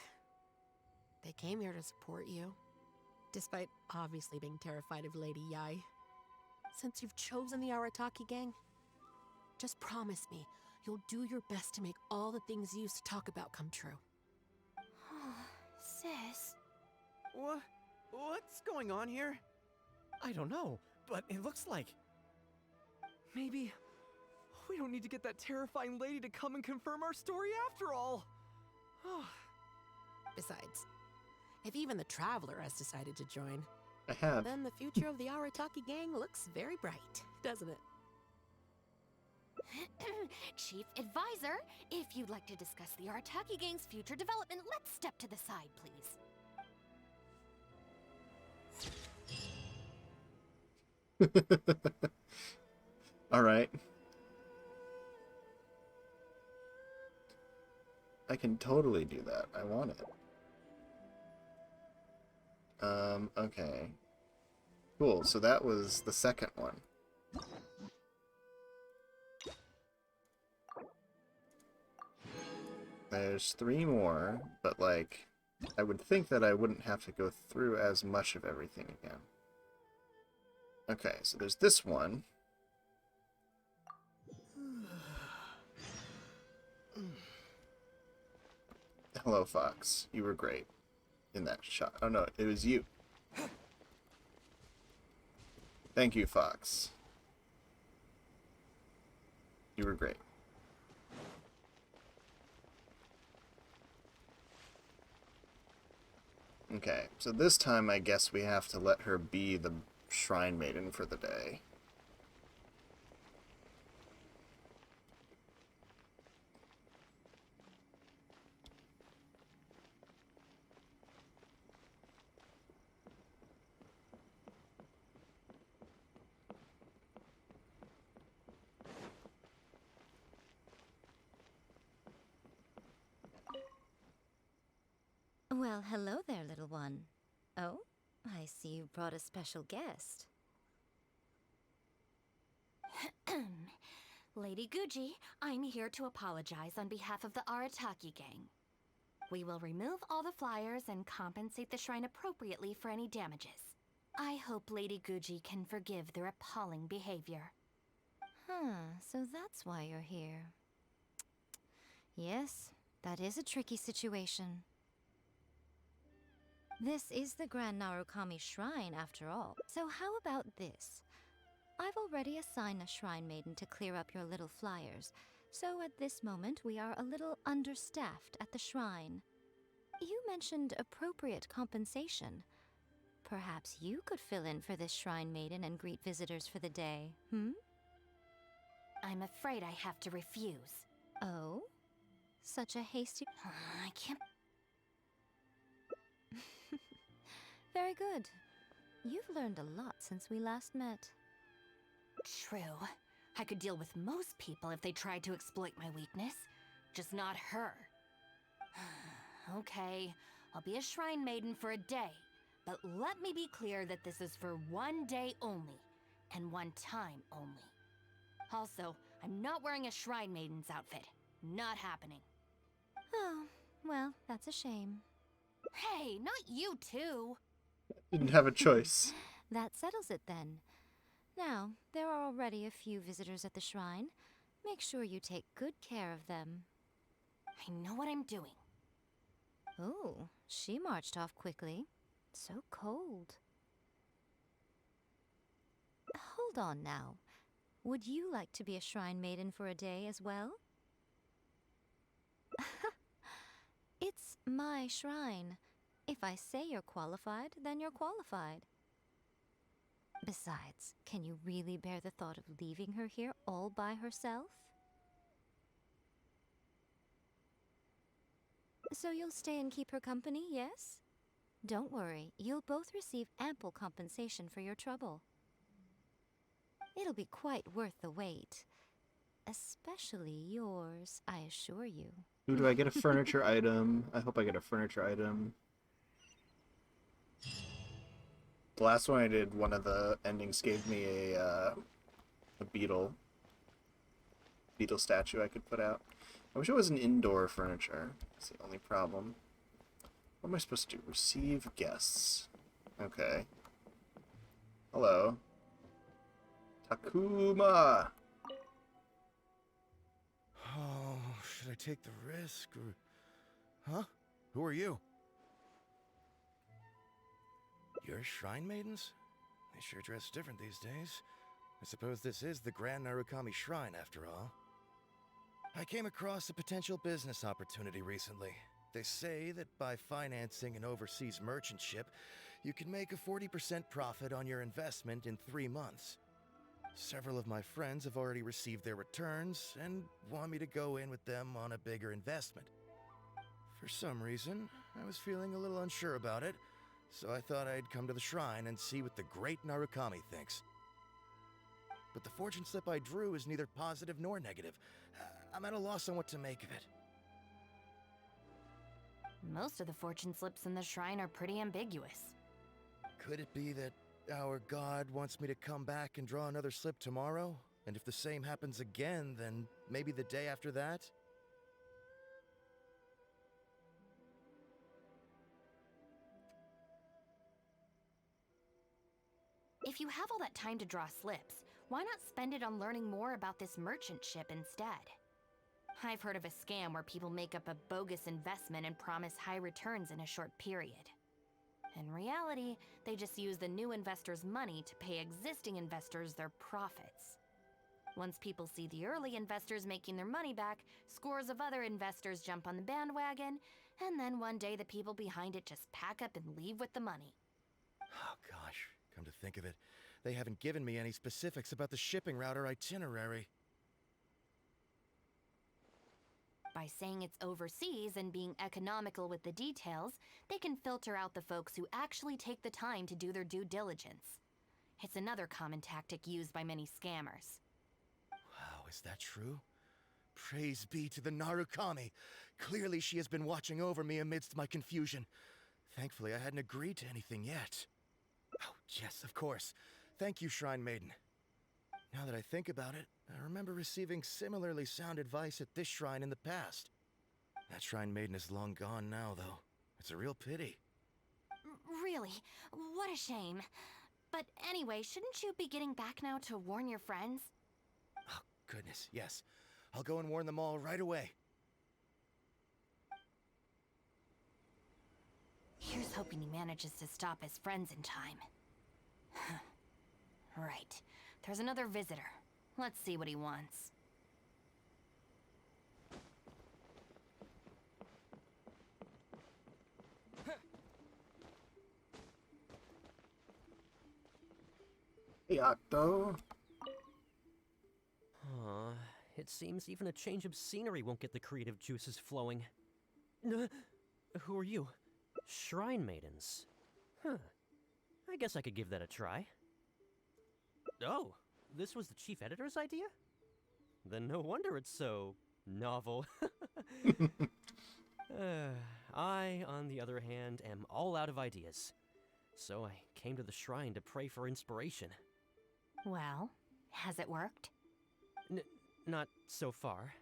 they came here to support you. Despite obviously being terrified of Lady Yai. Since you've chosen the Arataki gang, just promise me you'll do your best to make all the things you used to talk about come true. Sis. What's going on here? I don't know, but it looks like... Maybe we don't need to get that terrifying lady to come and confirm our story after all. Besides, if even the Traveler has decided to join, I have. then the future of the Arataki gang looks very bright, doesn't it? Chief Advisor, if you'd like to discuss the Arataki gang's future development, let's step to the side, please. All right. I can totally do that. I want it. Okay. Cool, so that was the second one. There's 3 more, but like, I would think that I wouldn't have to go through as much of everything again. Okay, so there's this one. Hello, Fox. You were great in that shot. Oh no, it was you. Thank you, Fox. You were great. Okay, so this time I guess we have to let her be the Shrine Maiden for the day. Well, hello there, little one. Oh, I see you brought a special guest. Lady Guji, I'm here to apologize on behalf of the Arataki gang. We will remove all the flyers and compensate the shrine appropriately for any damages. I hope Lady Guji can forgive their appalling behavior. So that's why you're here. Yes, that is a tricky situation. This is the Grand Narukami Shrine, after all. So how about this? I've already assigned a shrine maiden to clear up your little flyers, so at this moment we are a little understaffed at the shrine. You mentioned appropriate compensation. Perhaps you could fill in for this shrine maiden and greet visitors for the day, I'm afraid I have to refuse. Oh? Such a hasty... I can't... Very good. You've learned a lot since we last met. True. I could deal with most people if they tried to exploit my weakness. Just not her. Okay, I'll be a shrine maiden for a day. But let me be clear that this is for one day only. And one time only. Also, I'm not wearing a shrine maiden's outfit. Not happening. Oh, well, that's a shame. Hey, not you too! Didn't have a choice. That settles it then. Now, there are already a few visitors at the shrine. Make sure you take good care of them. I know what I'm doing. Oh, she marched off quickly. So cold. Hold on now. Would you like to be a shrine maiden for a day as well? It's my shrine. If I say you're qualified, then you're qualified. Besides, can you really bear the thought of leaving her here all by herself? So you'll stay and keep her company, yes? Don't worry, you'll both receive ample compensation for your trouble. It'll be quite worth the wait. Especially yours, I assure you. Ooh, do I get a furniture item? I hope I get a furniture item. The last one I did, one of the endings gave me a beetle statue I could put out. I wish it was an indoor furniture. That's the only problem. What am I supposed to do? Receive guests. Okay. Hello. Takuma! Oh, should I take the risk or... Huh? Who are you? You're shrine maidens? They sure dress different these days. I suppose this is the Grand Narukami Shrine after all. I came across a potential business opportunity recently. They say that by financing an overseas merchant ship, you can make a 40% profit on your investment in 3 months. Several of my friends have already received their returns and want me to go in with them on a bigger investment. For some reason, I was feeling a little unsure about it, so I thought I'd come to the shrine and see what the great Narukami thinks. But the fortune slip I drew is neither positive nor negative. I'm at a loss on what to make of it. Most of the fortune slips in the shrine are pretty ambiguous. Could it be that our god wants me to come back and draw another slip tomorrow? And if the same happens again, then maybe the day after that? If you have all that time to draw slips, why not spend it on learning more about this merchant ship instead? I've heard of a scam where people make up a bogus investment and promise high returns in a short period. In reality, they just use the new investors' money to pay existing investors their profits. Once people see the early investors making their money back, scores of other investors jump on the bandwagon, and then one day the people behind it just pack up and leave with the money. Oh gosh, come to think of it, they haven't given me any specifics about the shipping route or itinerary. By saying it's overseas and being economical with the details, they can filter out the folks who actually take the time to do their due diligence. It's another common tactic used by many scammers. Wow, is that true? Praise be to the Narukami! Clearly she has been watching over me amidst my confusion. Thankfully, I hadn't agreed to anything yet. Oh, yes, of course. Thank you, Shrine Maiden. Now that I think about it, I remember receiving similarly sound advice at this shrine in the past. That Shrine Maiden is long gone now, though. It's a real pity. Really, what a shame. But anyway, shouldn't you be getting back now to warn your friends? Oh, goodness, yes. I'll go and warn them all right away. Here's hoping he manages to stop his friends in time. Right. There's another visitor. Let's see what he wants. Hey, Octo. It seems even a change of scenery won't get the creative juices flowing. Who are you? Shrine Maidens. Huh. I guess I could give that a try. Oh, this was the chief editor's idea? Then no wonder it's so novel. I, on the other hand, am all out of ideas. So I came to the shrine to pray for inspiration. Well, has it worked? Not so far.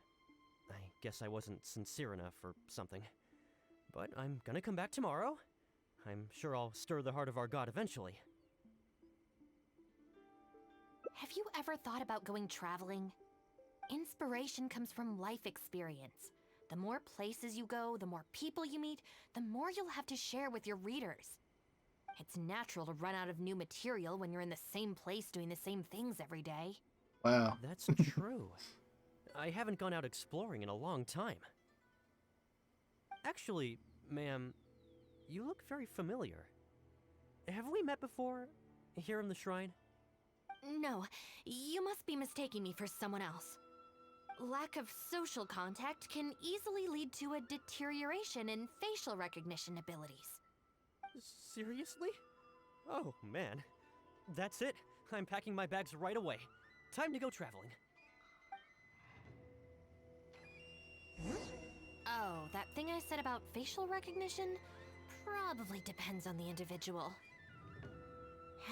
I guess I wasn't sincere enough or something. But I'm gonna come back tomorrow. I'm sure I'll stir the heart of our god eventually. Have you ever thought about going traveling? Inspiration comes from life experience. The more places you go, the more people you meet, the more you'll have to share with your readers. It's natural to run out of new material when you're in the same place doing the same things every day. Wow. That's true. I haven't gone out exploring in a long time. Actually, ma'am, you look very familiar. Have we met before, here in the shrine? No, you must be mistaking me for someone else. Lack of social contact can easily lead to a deterioration in facial recognition abilities. Seriously? Oh, man. That's it. I'm packing my bags right away. Time to go traveling. Oh, that thing I said about facial recognition? Probably depends on the individual.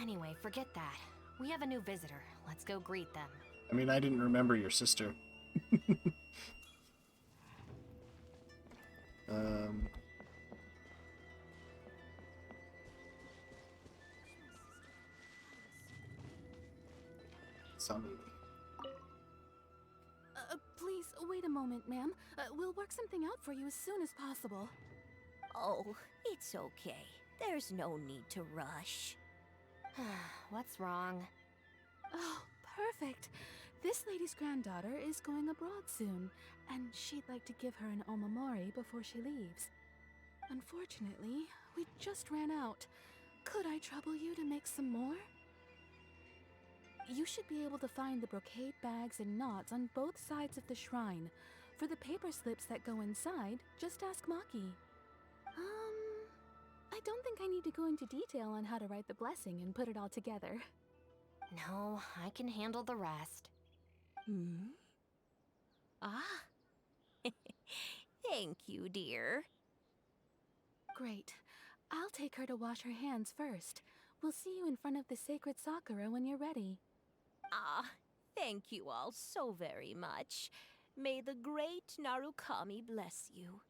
Anyway, forget that. We have a new visitor. Let's go greet them. I mean, I didn't remember your sister. Sammy. Please, wait a moment, ma'am. We'll work something out for you as soon as possible. Oh, it's okay. There's no need to rush. What's wrong? Oh, perfect. This lady's granddaughter is going abroad soon, and she'd like to give her an omamori before she leaves. Unfortunately, we just ran out. Could I trouble you to make some more? You should be able to find the brocade bags and knots on both sides of the shrine. For the paper slips that go inside, just ask Maki. I don't think I need to go into detail on how to write the blessing and put it all together. No, I can handle the rest. Ah. Thank you, dear. Great. I'll take her to wash her hands first. We'll see you in front of the sacred Sakura when you're ready. Ah, thank you all so very much. May the great Narukami bless you.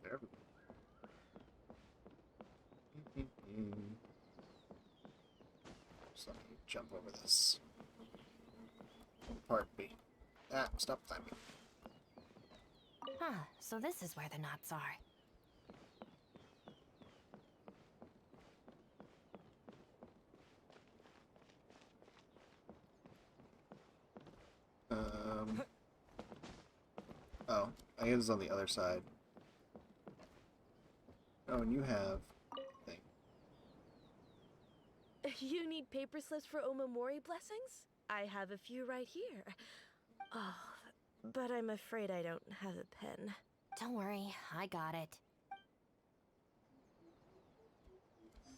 There. So let me jump over this. Pardon me. Ah, stop climbing. Huh, so this is where the knots are. Oh, I guess it's on the other side. Oh, and you have... thing. You need paper slips for Omamori blessings? I have a few right here. Oh, but I'm afraid I don't have a pen. Don't worry, I got it.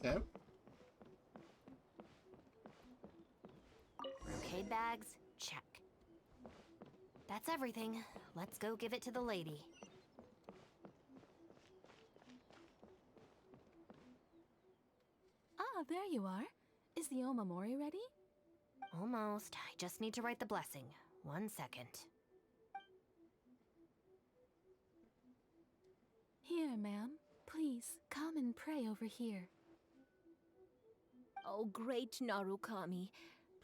Okay. Brocade bags? Check. That's everything. Let's go give it to the lady. Ah, there you are. Is the Omamori ready? Almost. I just need to write the blessing. 1 second. Here, ma'am. Please, come and pray over here. Oh, great Narukami.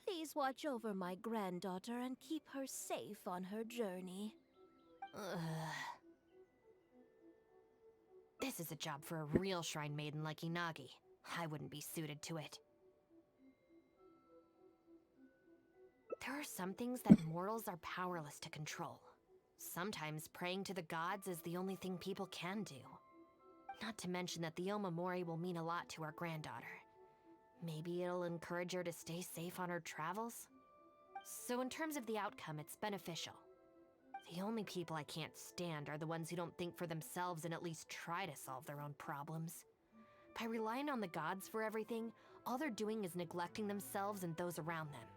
Please watch over my granddaughter and keep her safe on her journey. Ugh. This is a job for a real shrine maiden like Inagi. I wouldn't be suited to it. There are some things that mortals are powerless to control. Sometimes praying to the gods is the only thing people can do. Not to mention that the Omamori will mean a lot to our granddaughter. Maybe it'll encourage her to stay safe on her travels? So in terms of the outcome, it's beneficial. The only people I can't stand are the ones who don't think for themselves and at least try to solve their own problems. By relying on the gods for everything, all they're doing is neglecting themselves and those around them.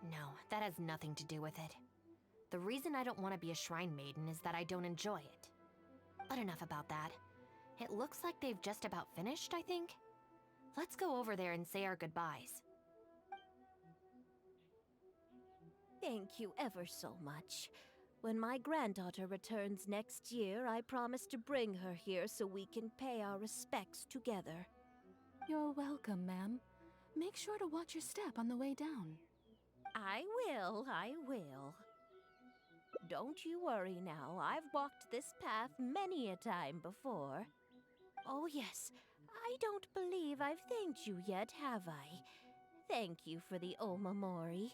No, that has nothing to do with it. The reason I don't want to be a shrine maiden is that I don't enjoy it. But enough about that. It looks like they've just about finished, I think. Let's go over there and say our goodbyes. Thank you ever so much. When my granddaughter returns next year, I promise to bring her here so we can pay our respects together. You're welcome, ma'am. Make sure to watch your step on the way down. I will. Don't you worry now. I've walked this path many a time before. Oh yes, I don't believe I've thanked you yet, have I? Thank you for the Omamori.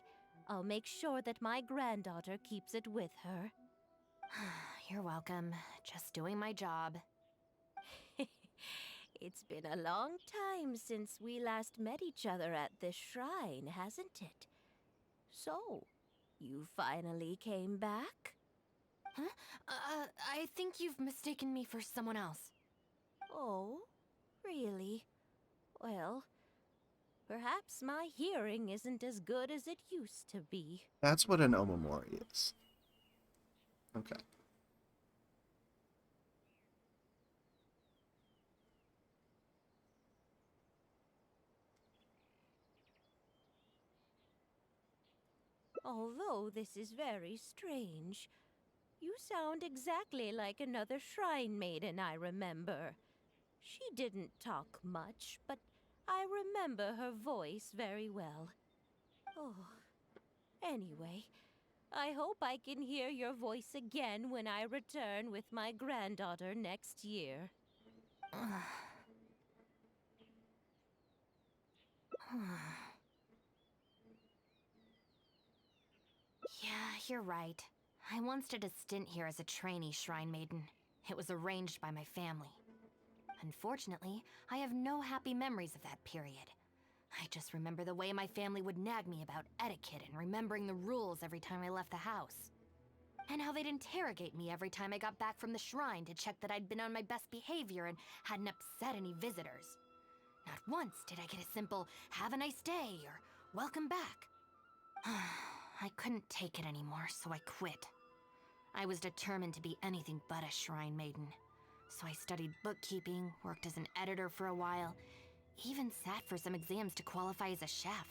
I'll make sure that my granddaughter keeps it with her. You're welcome. Just doing my job. It's been a long time since we last met each other at this shrine, hasn't it? So, you finally came back? Huh? I think you've mistaken me for someone else. Oh, really? Well, perhaps my hearing isn't as good as it used to be. That's what an Omamori is. Okay. Although this is very strange, you sound exactly like another shrine maiden I remember. She didn't talk much, but I remember her voice very well. Oh, anyway, I hope I can hear your voice again when I return with my granddaughter next year. Yeah, you're right. I once did a stint here as a trainee shrine maiden. It was arranged by my family. Unfortunately, I have no happy memories of that period. I just remember the way my family would nag me about etiquette and remembering the rules every time I left the house. And how they'd interrogate me every time I got back from the shrine to check that I'd been on my best behavior and hadn't upset any visitors. Not once did I get a simple, "Have a nice day," or "Welcome back." I couldn't take it anymore, so I quit. I was determined to be anything but a shrine maiden. So I studied bookkeeping, worked as an editor for a while, even sat for some exams to qualify as a chef.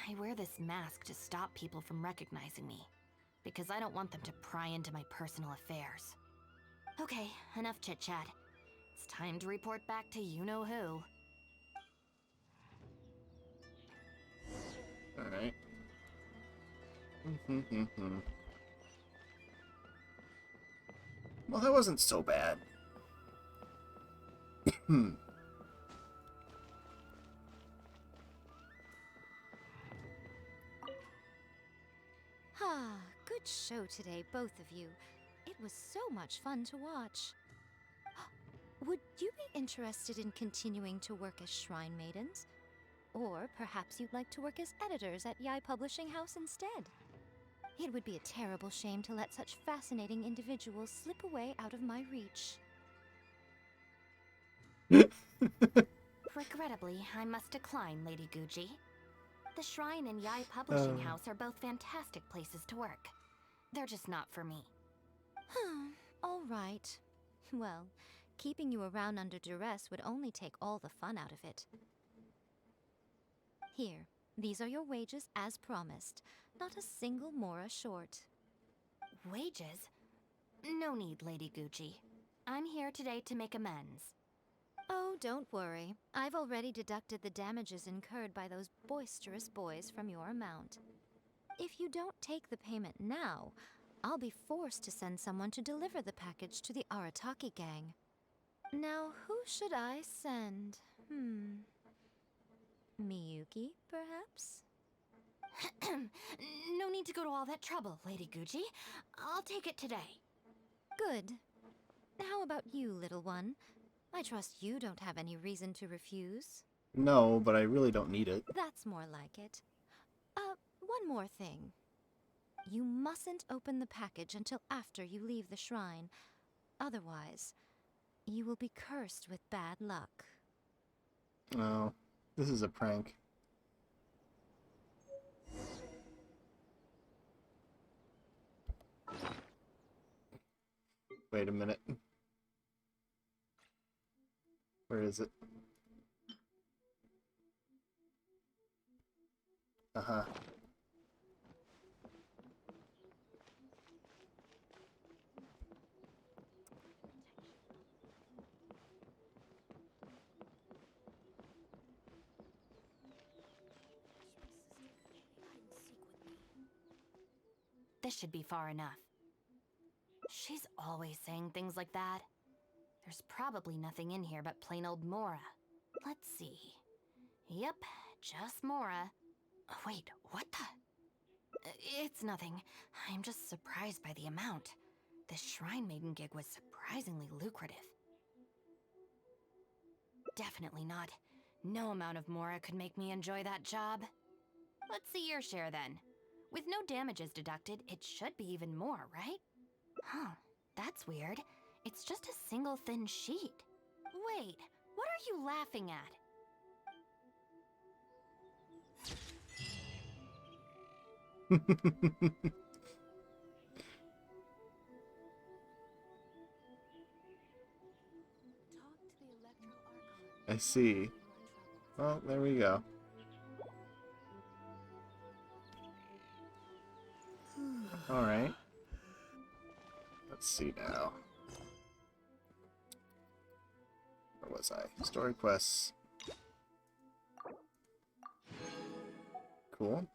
I wear this mask to stop people from recognizing me, because I don't want them to pry into my personal affairs. Okay, enough chit-chat. It's time to report back to you-know-who. Alright. Well, that wasn't so bad. Ah, good show today, both of you. It was so much fun to watch. Would you be interested in continuing to work as shrine maidens? Or perhaps you'd like to work as editors at Yai Publishing House instead? It would be a terrible shame to let such fascinating individuals slip away out of my reach. Regrettably, I must decline, Lady Gucci. The Shrine and Yai Publishing House are both fantastic places to work. They're just not for me. All right. Well, keeping you around under duress would only take all the fun out of it. Here, these are your wages as promised. Not a single mora short. Wages? No need, Lady Gucci. I'm here today to make amends. Oh, don't worry. I've already deducted the damages incurred by those boisterous boys from your amount. If you don't take the payment now, I'll be forced to send someone to deliver the package to the Arataki gang. Now, who should I send? Miyuki, perhaps? No need to go to all that trouble, Lady Gucci. I'll take it today. Good. How about you, little one? I trust you don't have any reason to refuse. No, but I really don't need it. That's more like it. One more thing. You mustn't open the package until after you leave the shrine. Otherwise, you will be cursed with bad luck. No, this is a prank. Wait a minute. Where is it? Uh-huh. This should be far enough. She's always saying things like that. There's probably nothing in here but plain old Mora. Let's see. Yep, just Mora. Wait, what the? It's nothing. I'm just surprised by the amount. This Shrine Maiden gig was surprisingly lucrative. Definitely not. No amount of Mora could make me enjoy that job. Let's see your share then. With no damages deducted, it should be even more, right? Huh, that's weird. It's just a single thin sheet. Wait, what are you laughing at? I see. Well, there we go. Alright. Let's see now. Where was I? Story quests. Cool.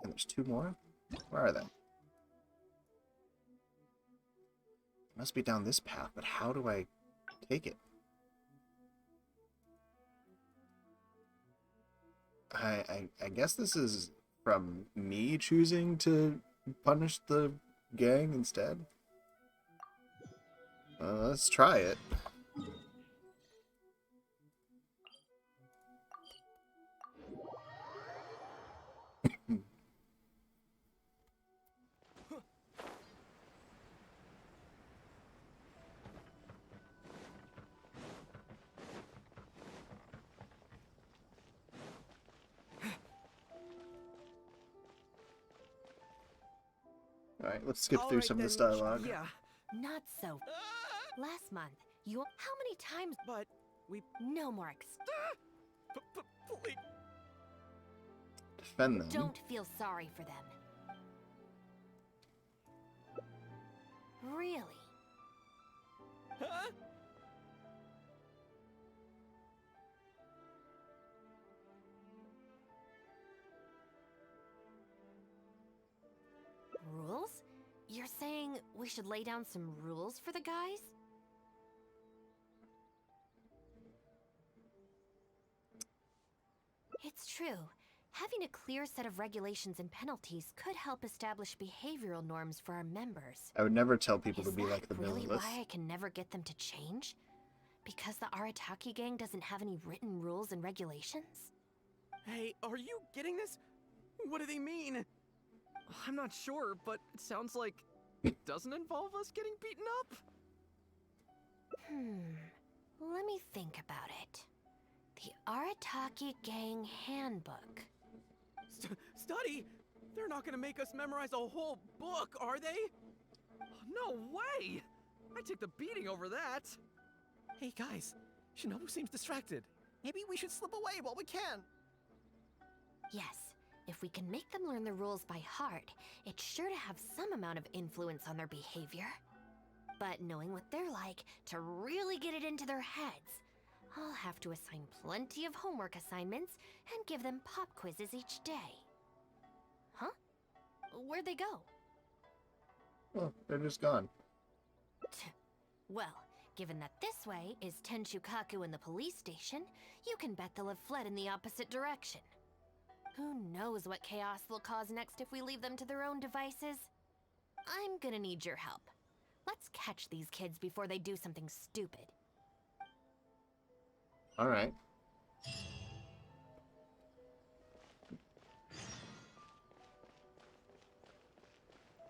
And there's two more? Where are they? Must be down this path, but how do I take it? I guess this is from me choosing to punish the gang instead. Let's try it. Alright, let's skip through some of this dialogue. Yeah. Not so. Last month, you... How many times... But we... No more Please. Defend them. Don't feel sorry for them. Really? Huh? Rules? You're saying we should lay down some rules for the guys? It's true. Having a clear set of regulations and penalties could help establish behavioral norms for our members. I would never tell people to be Is like the that really Millilith. why I can never get them to change? Because the Arataki gang doesn't have any written rules and regulations? Hey, are you getting this? What do they mean? I'm not sure, but it sounds like it doesn't involve us getting beaten up. Let me think about it. The Arataki Gang Handbook. Study? They're not gonna make us memorize a whole book, are they? No way! I take the beating over that. Hey guys, Shinobu seems distracted. Maybe we should slip away while we can. Yes, if we can make them learn the rules by heart, it's sure to have some amount of influence on their behavior. But knowing what they're like, to really get it into their heads, I'll have to assign plenty of homework assignments and give them pop quizzes each day. Huh? Where'd they go? Oh, they're just gone. Well, given that this way is Tenshukaku and the police station, you can bet they'll have fled in the opposite direction. Who knows what chaos they'll cause next if we leave them to their own devices? I'm gonna need your help. Let's catch these kids before they do something stupid. Alright.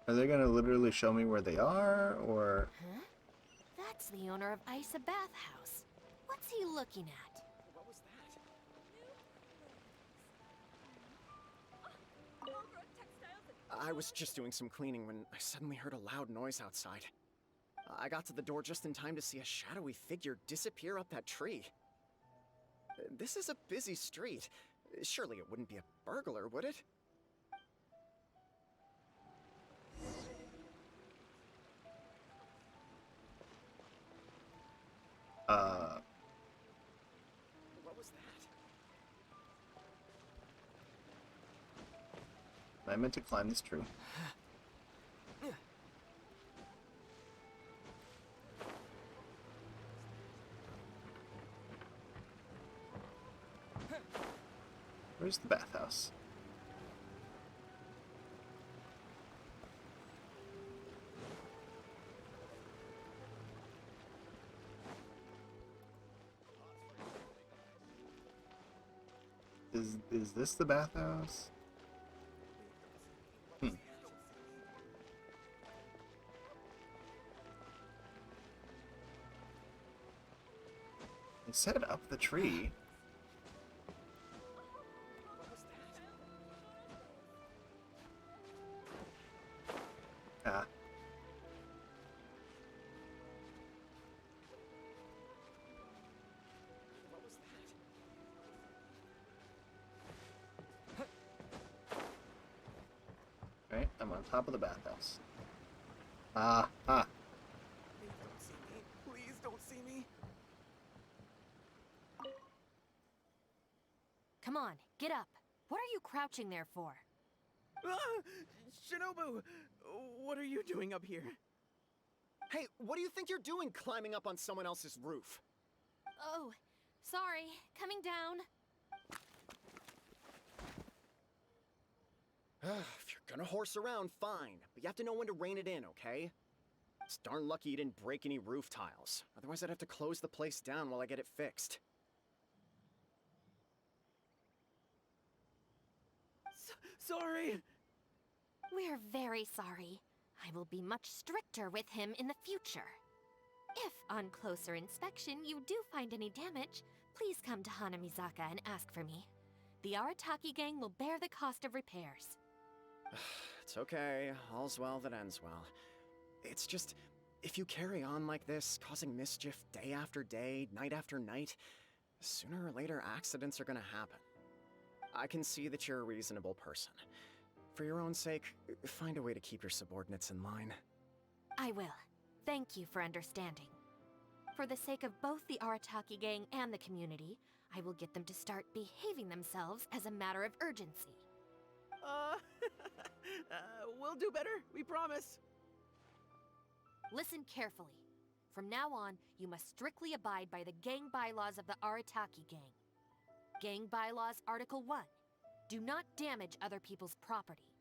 Are they gonna literally show me where they are, or...? Huh? That's the owner of Isa Bathhouse. What's he looking at? What was that? I was just doing some cleaning when I suddenly heard a loud noise outside. I got to the door just in time to see a shadowy figure disappear up that tree. This is a busy street. Surely it wouldn't be a burglar, would it? What was that? I meant to climb this tree. Where's the bathhouse? Is this the bathhouse? Hmm. They said up the tree. Ah. Right, I'm on top of the bathhouse. Ah, ah. Please don't see me. Please don't see me. Come on, get up. What are you crouching there for? Ah! Shinobu! What are you doing up here? Hey, what do you think you're doing climbing up on someone else's roof? Oh, sorry. Coming down. If you're gonna horse around, fine. But you have to know when to rein it in, okay? It's darn lucky you didn't break any roof tiles. Otherwise I'd have to close the place down while I get it fixed. Sorry! We're very sorry. I will be much stricter with him in the future. If, on closer inspection, you do find any damage, please come to Hanamizaka and ask for me. The Arataki gang will bear the cost of repairs. It's okay. All's well that ends well. It's just, if you carry on like this, causing mischief day after day, night after night, sooner or later accidents are gonna happen. I can see that you're a reasonable person. For your own sake, find a way to keep your subordinates in line. I will. Thank you for understanding. For the sake of both the Arataki gang and the community, I will get them to start behaving themselves as a matter of urgency. We'll do better, we promise. Listen carefully. From now on, you must strictly abide by the gang bylaws of the Arataki gang. Gang Bylaws Article 1. Do not damage other people's property.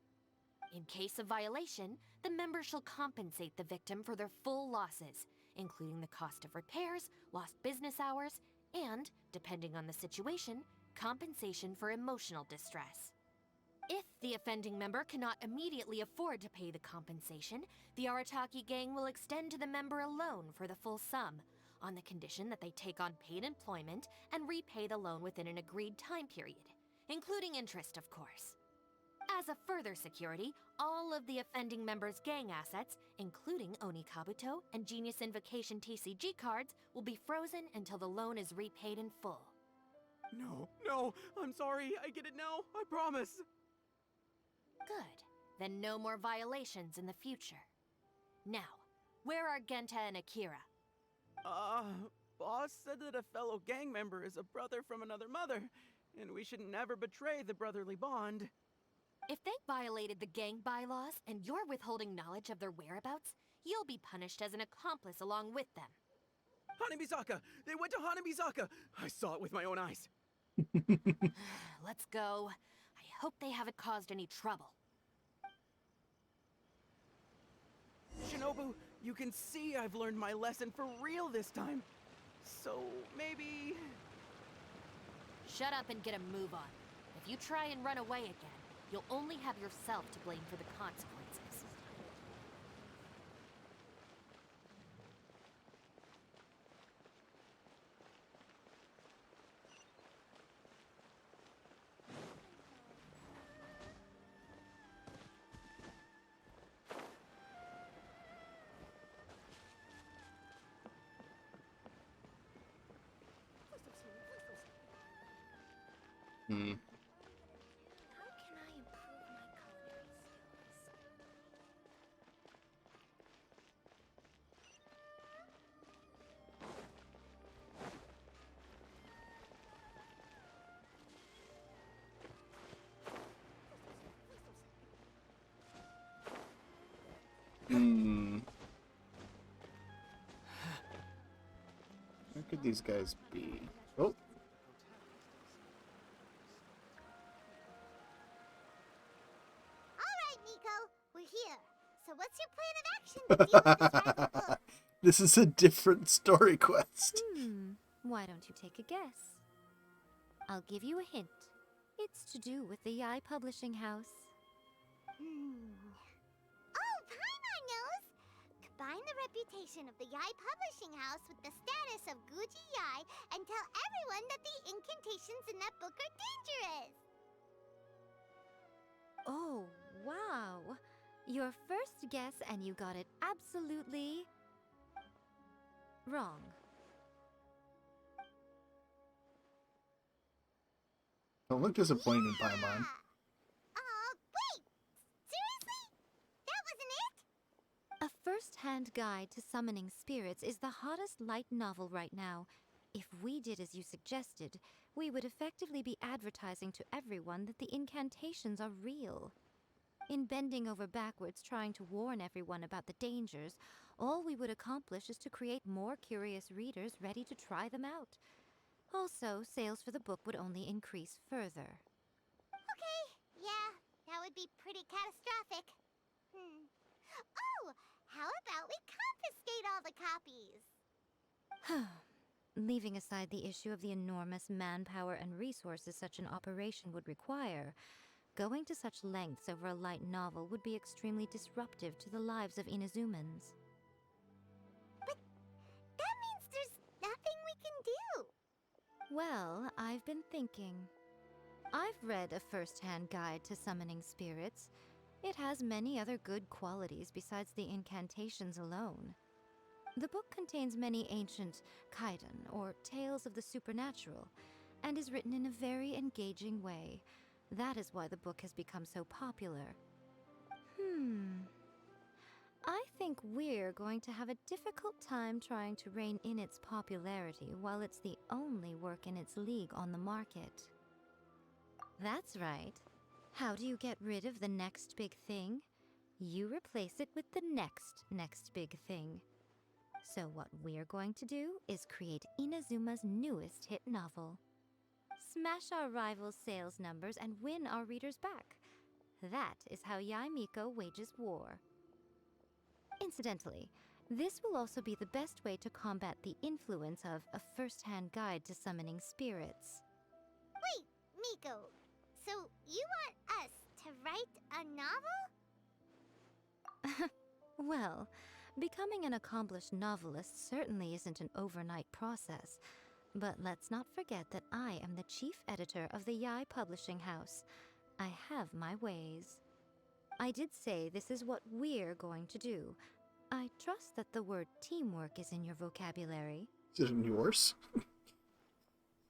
In case of violation, the member shall compensate the victim for their full losses, including the cost of repairs, lost business hours, and, depending on the situation, compensation for emotional distress. If the offending member cannot immediately afford to pay the compensation, the Arataki gang will extend to the member a loan for the full sum, on the condition that they take on paid employment and repay the loan within an agreed time period, including interest, of course. As a further security, all of the offending members' gang assets, including Oni Kabuto and Genius Invocation TCG cards, will be frozen until the loan is repaid in full. No, I'm sorry. I get it now. I promise. Good. Then no more violations in the future. Now, where are Genta and Akira? Boss said that a fellow gang member is a brother from another mother, and we should never betray the brotherly bond. If they violated the gang bylaws and you're withholding knowledge of their whereabouts, you'll be punished as an accomplice along with them. Hanabizaka! They went to Hanabizaka! I saw it with my own eyes. Let's go. I hope they haven't caused any trouble. Shinobu, you can see I've learned my lesson for real this time. So, maybe... Shut up and get a move on. If you try and run away again, you'll only have yourself to blame for the consequences. Hmm. How can I improve my culinary skills? Hmm. Where could these guys be? Oh. We're here. So what's your plan of action to deal with this rival book? This is a different story quest. Why don't you take a guess? I'll give you a hint. It's to do with the Yai Publishing House. Oh, Paimon knows! Combine the reputation of the Yai Publishing House with the status of Guji Yai and tell everyone that the incantations in that book are dangerous! Oh, wow. Your first guess and you got it absolutely wrong. Don't look disappointed, Paimon. Wait! Seriously? That wasn't it? A first-hand guide to summoning spirits is the hottest light novel right now. If we did as you suggested, we would effectively be advertising to everyone that the incantations are real. In bending over backwards trying to warn everyone about the dangers, all we would accomplish is to create more curious readers ready to try them out. Also, sales for the book would only increase further. Okay, yeah, that would be pretty catastrophic. Oh, how about we confiscate all the copies? Leaving aside the issue of the enormous manpower and resources such an operation would require, going to such lengths over a light novel would be extremely disruptive to the lives of Inazumans. But that means there's nothing we can do. Well, I've been thinking. I've read a first-hand guide to summoning spirits. It has many other good qualities besides the incantations alone. The book contains many ancient kaiden, or tales of the supernatural, and is written in a very engaging way. That is why the book has become so popular. I think we're going to have a difficult time trying to rein in its popularity while it's the only work in its league on the market. That's right. How do you get rid of the next big thing? You replace it with the next big thing. So what we're going to do is create Inazuma's newest hit novel. Smash our rivals' sales numbers and win our readers back. That is how Yae Miko wages war. Incidentally, this will also be the best way to combat the influence of a first-hand guide to summoning spirits. Wait, Miko, so you want us to write a novel? Well, becoming an accomplished novelist certainly isn't an overnight process. But let's not forget that I am the chief editor of the Yae Publishing House. I have my ways. I did say this is what we're going to do. I trust that the word teamwork is in your vocabulary. Is it in yours?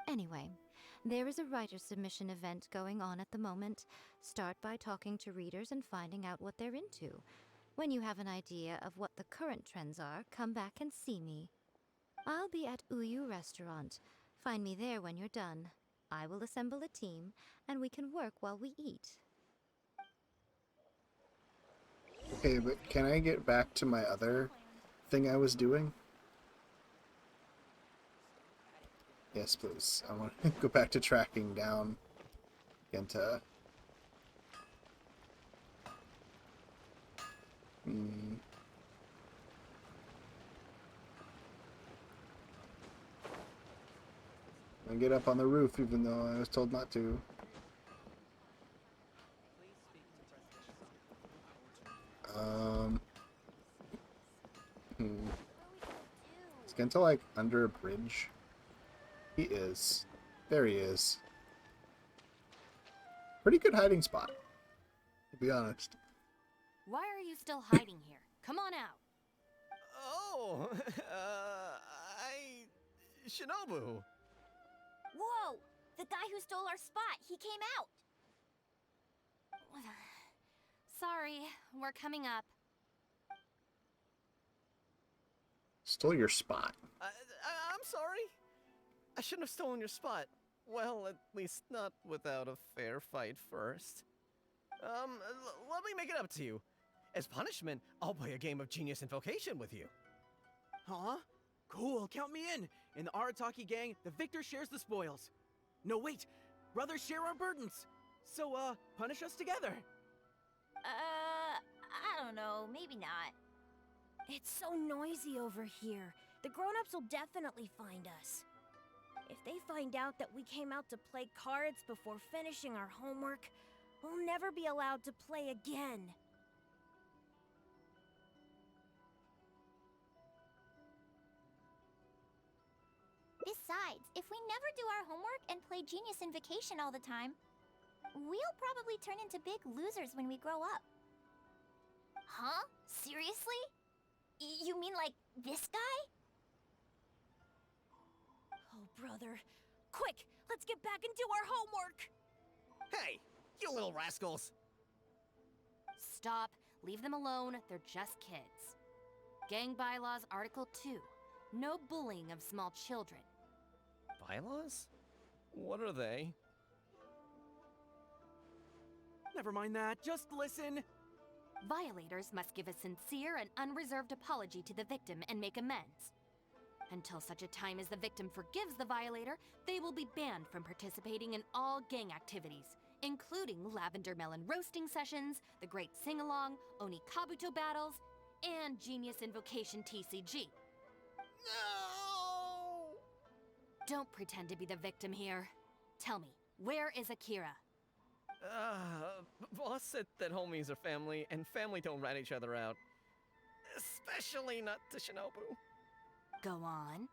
Anyway, there is a writer submission event going on at the moment. Start by talking to readers and finding out what they're into. When you have an idea of what the current trends are, come back and see me. I'll be at Uyu Restaurant. Find me there when you're done. I will assemble a team, and we can work while we eat. Okay, but can I get back to my other thing I was doing? Yes, please. I want to go back to tracking down Genta. I get up on the roof even though I was told not to. Is Genta like under a bridge? He is. There he is. Pretty good hiding spot, to be honest. Why are you still hiding here? Come on out. Oh, Shinobu. Whoa! The guy who stole our spot, he came out! Sorry, we're coming up. Stole your spot. I'm sorry. I shouldn't have stolen your spot. Well, at least not without a fair fight first. Let me make it up to you. As punishment, I'll play a game of Genius Invocation with you. Huh? Cool, count me in. In the Arataki gang, the victor shares the spoils. No, wait. Brothers share our burdens. So, punish us together. I don't know, maybe not. It's so noisy over here. The grown-ups will definitely find us. If they find out that we came out to play cards before finishing our homework, we'll never be allowed to play again. Besides, if we never do our homework and play Genius Invocation all the time, we'll probably turn into big losers when we grow up. Huh? Seriously? You mean like this guy? Oh, brother. Quick, let's get back and do our homework! Hey, you little rascals! Stop. Leave them alone. They're just kids. Gang Bylaws Article 2. No bullying of small children. Bylaws? What are they? Never mind that, just listen. Violators must give a sincere and unreserved apology to the victim and make amends. Until such a time as the victim forgives the violator, they will be banned from participating in all gang activities, including Lavender Melon roasting sessions, the Great Sing-Along, Oni Kabuto battles, and Genius Invocation TCG. No! Don't pretend to be the victim here. Tell me, where is Akira? Boss said that homies are family, and family don't rat each other out. Especially not to Shinobu. Go on.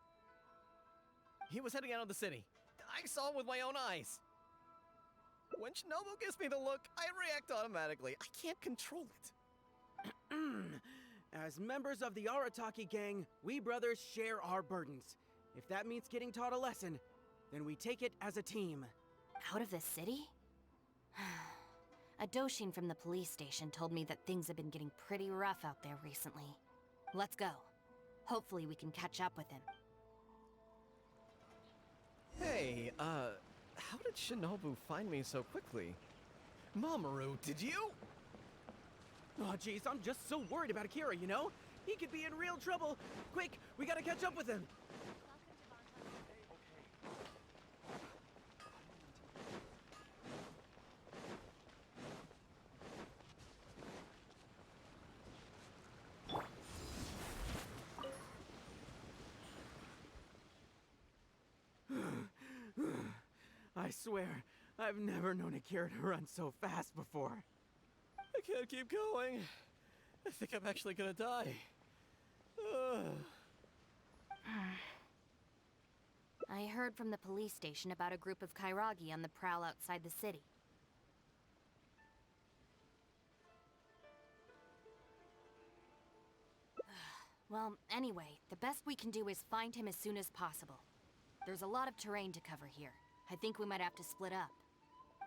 He was heading out of the city. I saw it with my own eyes. When Shinobu gives me the look, I react automatically. I can't control it. As members of the Arataki gang, we brothers share our burdens. If that means getting taught a lesson, then we take it as a team. Out of the city? A Doshin from the police station told me that things have been getting pretty rough out there recently. Let's go. Hopefully we can catch up with him. Hey, how did Shinobu find me so quickly? Mamoru, did you? Oh, jeez, I'm just so worried about Akira, you know? He could be in real trouble. Quick, we gotta catch up with him. I swear, I've never known Akira to run so fast before. I can't keep going. I think I'm actually gonna die. I heard from the police station about a group of Kairagi on the prowl outside the city. Well, anyway, the best we can do is find him as soon as possible. There's a lot of terrain to cover here. I think we might have to split up.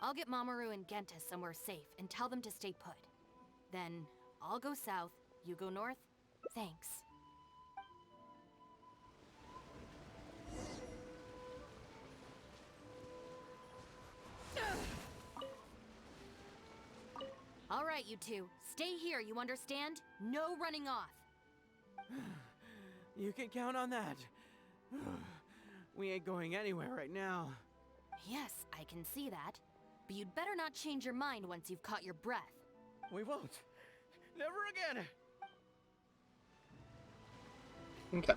I'll get Mamoru and Genta somewhere safe and tell them to stay put. Then, I'll go south, you go north. Thanks. All right, you two. Stay here, you understand? No running off. You can count on that. We ain't going anywhere right now. Yes, I can see that. But you'd better not change your mind once you've caught your breath. We won't. Never again. Okay.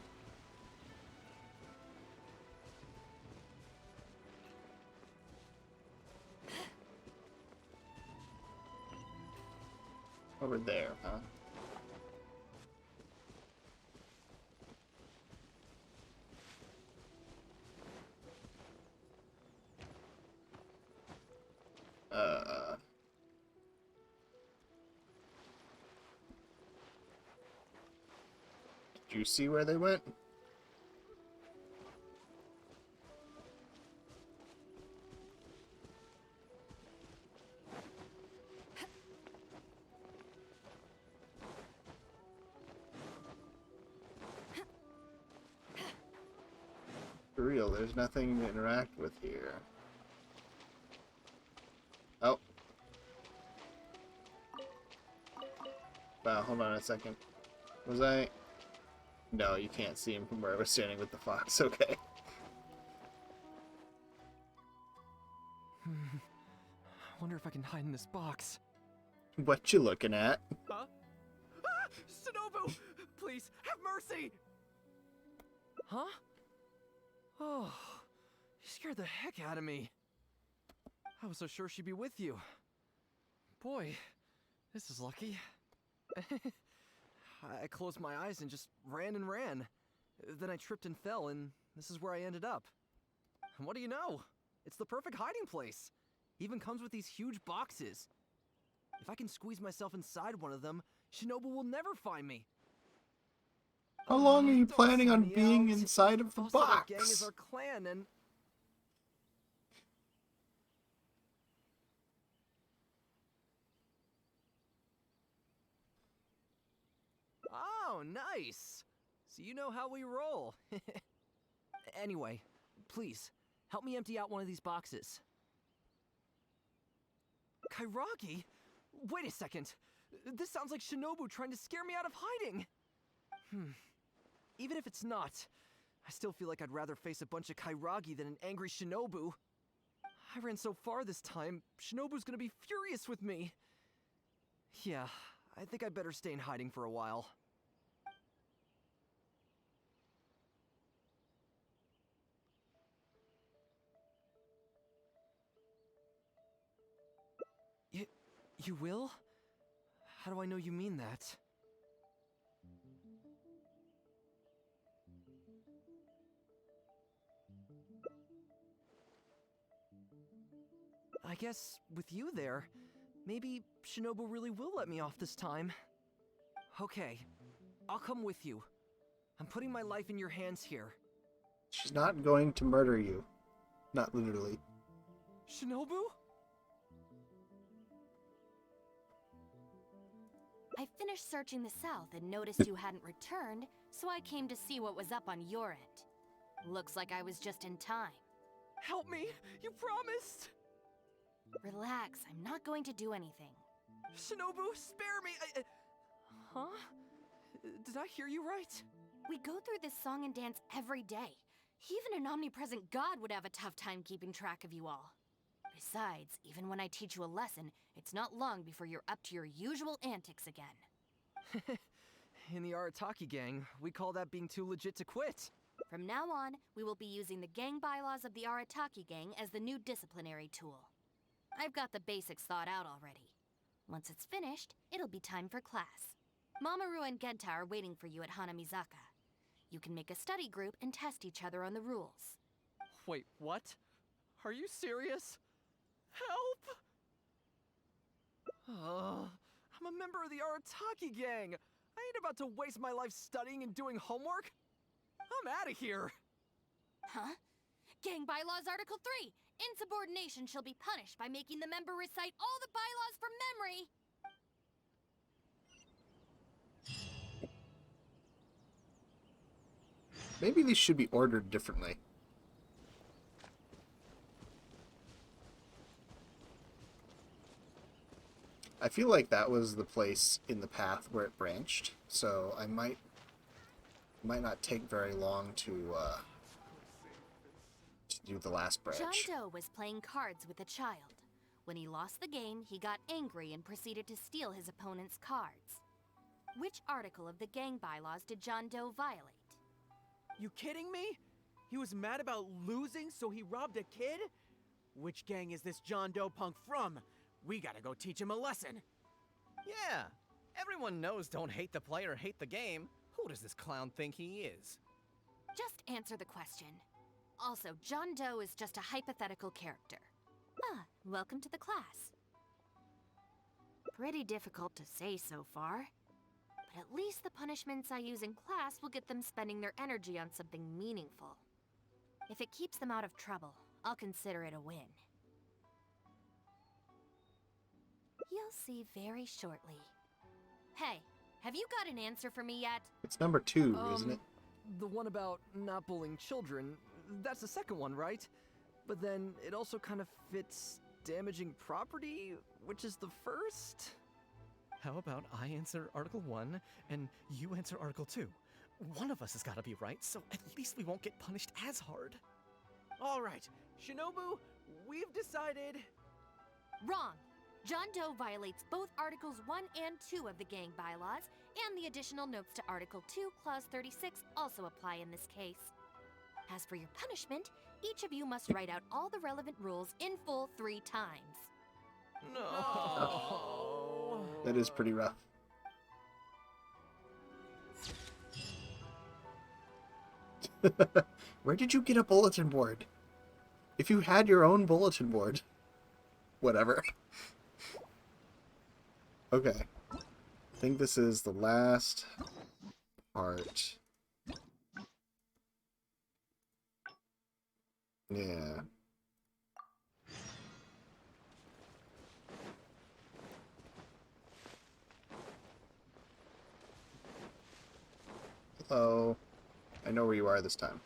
Over there, huh? Did you see where they went? For real, there's nothing to interact with here. Oh. Wow, hold on a second. Was I... No, you can't see him from where I was standing with the fox, okay. I wonder if I can hide in this box. What you looking at? Huh? Ah! Shinobu! Please, have mercy! Huh? Oh, you scared the heck out of me. I was so sure she'd be with you. Boy, this is lucky. I closed my eyes and just ran and ran. Then I tripped and fell, and this is where I ended up. And what do you know? It's the perfect hiding place. Even comes with these huge boxes. If I can squeeze myself inside one of them, Shinobu will never find me. How long are you planning on me being out. inside of the Also, our box? gang is our clan, and... Oh, nice! So you know how we roll. Anyway, please, help me empty out one of these boxes. Kairagi? Wait a second. This sounds like Shinobu trying to scare me out of hiding. Even if it's not, I still feel like I'd rather face a bunch of Kairagi than an angry Shinobu. I ran so far this time, Shinobu's gonna be furious with me. Yeah, I think I'd better stay in hiding for a while. You will? How do I know you mean that? I guess with you there, maybe Shinobu really will let me off this time. Okay, I'll come with you. I'm putting my life in your hands here. She's not going to murder you. Not literally. Shinobu? I finished searching the south and noticed you hadn't returned, so I came to see what was up on your end. Looks like I was just in time. Help me! You promised! Relax, I'm not going to do anything. Shinobu, spare me! Huh? Did I hear you right? We go through this song and dance every day. Even an omnipresent god would have a tough time keeping track of you all. Besides, even when I teach you a lesson, it's not long before you're up to your usual antics again. In the Arataki gang, we call that being too legit to quit. From now on, we will be using the gang bylaws of the Arataki gang as the new disciplinary tool. I've got the basics thought out already. Once it's finished, it'll be time for class. Mamoru and Genta are waiting for you at Hanamizaka. You can make a study group and test each other on the rules. Wait, what? Are you serious? Help! I'm a member of the Arataki gang! I ain't about to waste my life studying and doing homework? I'm out of here. Huh? Gang Bylaws Article 3. Insubordination shall be punished by making the member recite all the bylaws from memory. Maybe these should be ordered differently. I feel like that was the place in the path where it branched, so I might not take very long to do the last branch. John Doe was playing cards with a child. When he lost the game, he got angry and proceeded to steal his opponent's cards. Which article of the gang bylaws did John Doe violate? You kidding me? He was mad about losing, so he robbed a kid? Which gang is this John Doe punk from? We gotta go teach him a lesson. Yeah, everyone knows don't hate the player, hate the game. Who does this clown think he is? Just answer the question. Also, John Doe is just a hypothetical character. Ah, welcome to the class. Pretty difficult to say so far. But at least the punishments I use in class will get them spending their energy on something meaningful. If it keeps them out of trouble, I'll consider it a win. You'll see very shortly. Hey, have you got an answer for me yet? It's number 2, isn't it? The one about not bullying children, that's the second one, right? But then it also kind of fits damaging property, which is the first? How about I answer Article 1 and you answer Article 2? One of us has gotta be right, so at least we won't get punished as hard. All right, Shinobu, we've decided... Wrong! John Doe violates both Articles 1 and 2 of the gang bylaws, and the additional notes to Article 2, Clause 36 also apply in this case. As for your punishment, each of you must write out all the relevant rules in full 3 times. No! That is pretty rough. Where did you get a bulletin board? If you had your own bulletin board. Whatever. Okay. I think this is the last part. Yeah. Hello. I know where you are this time.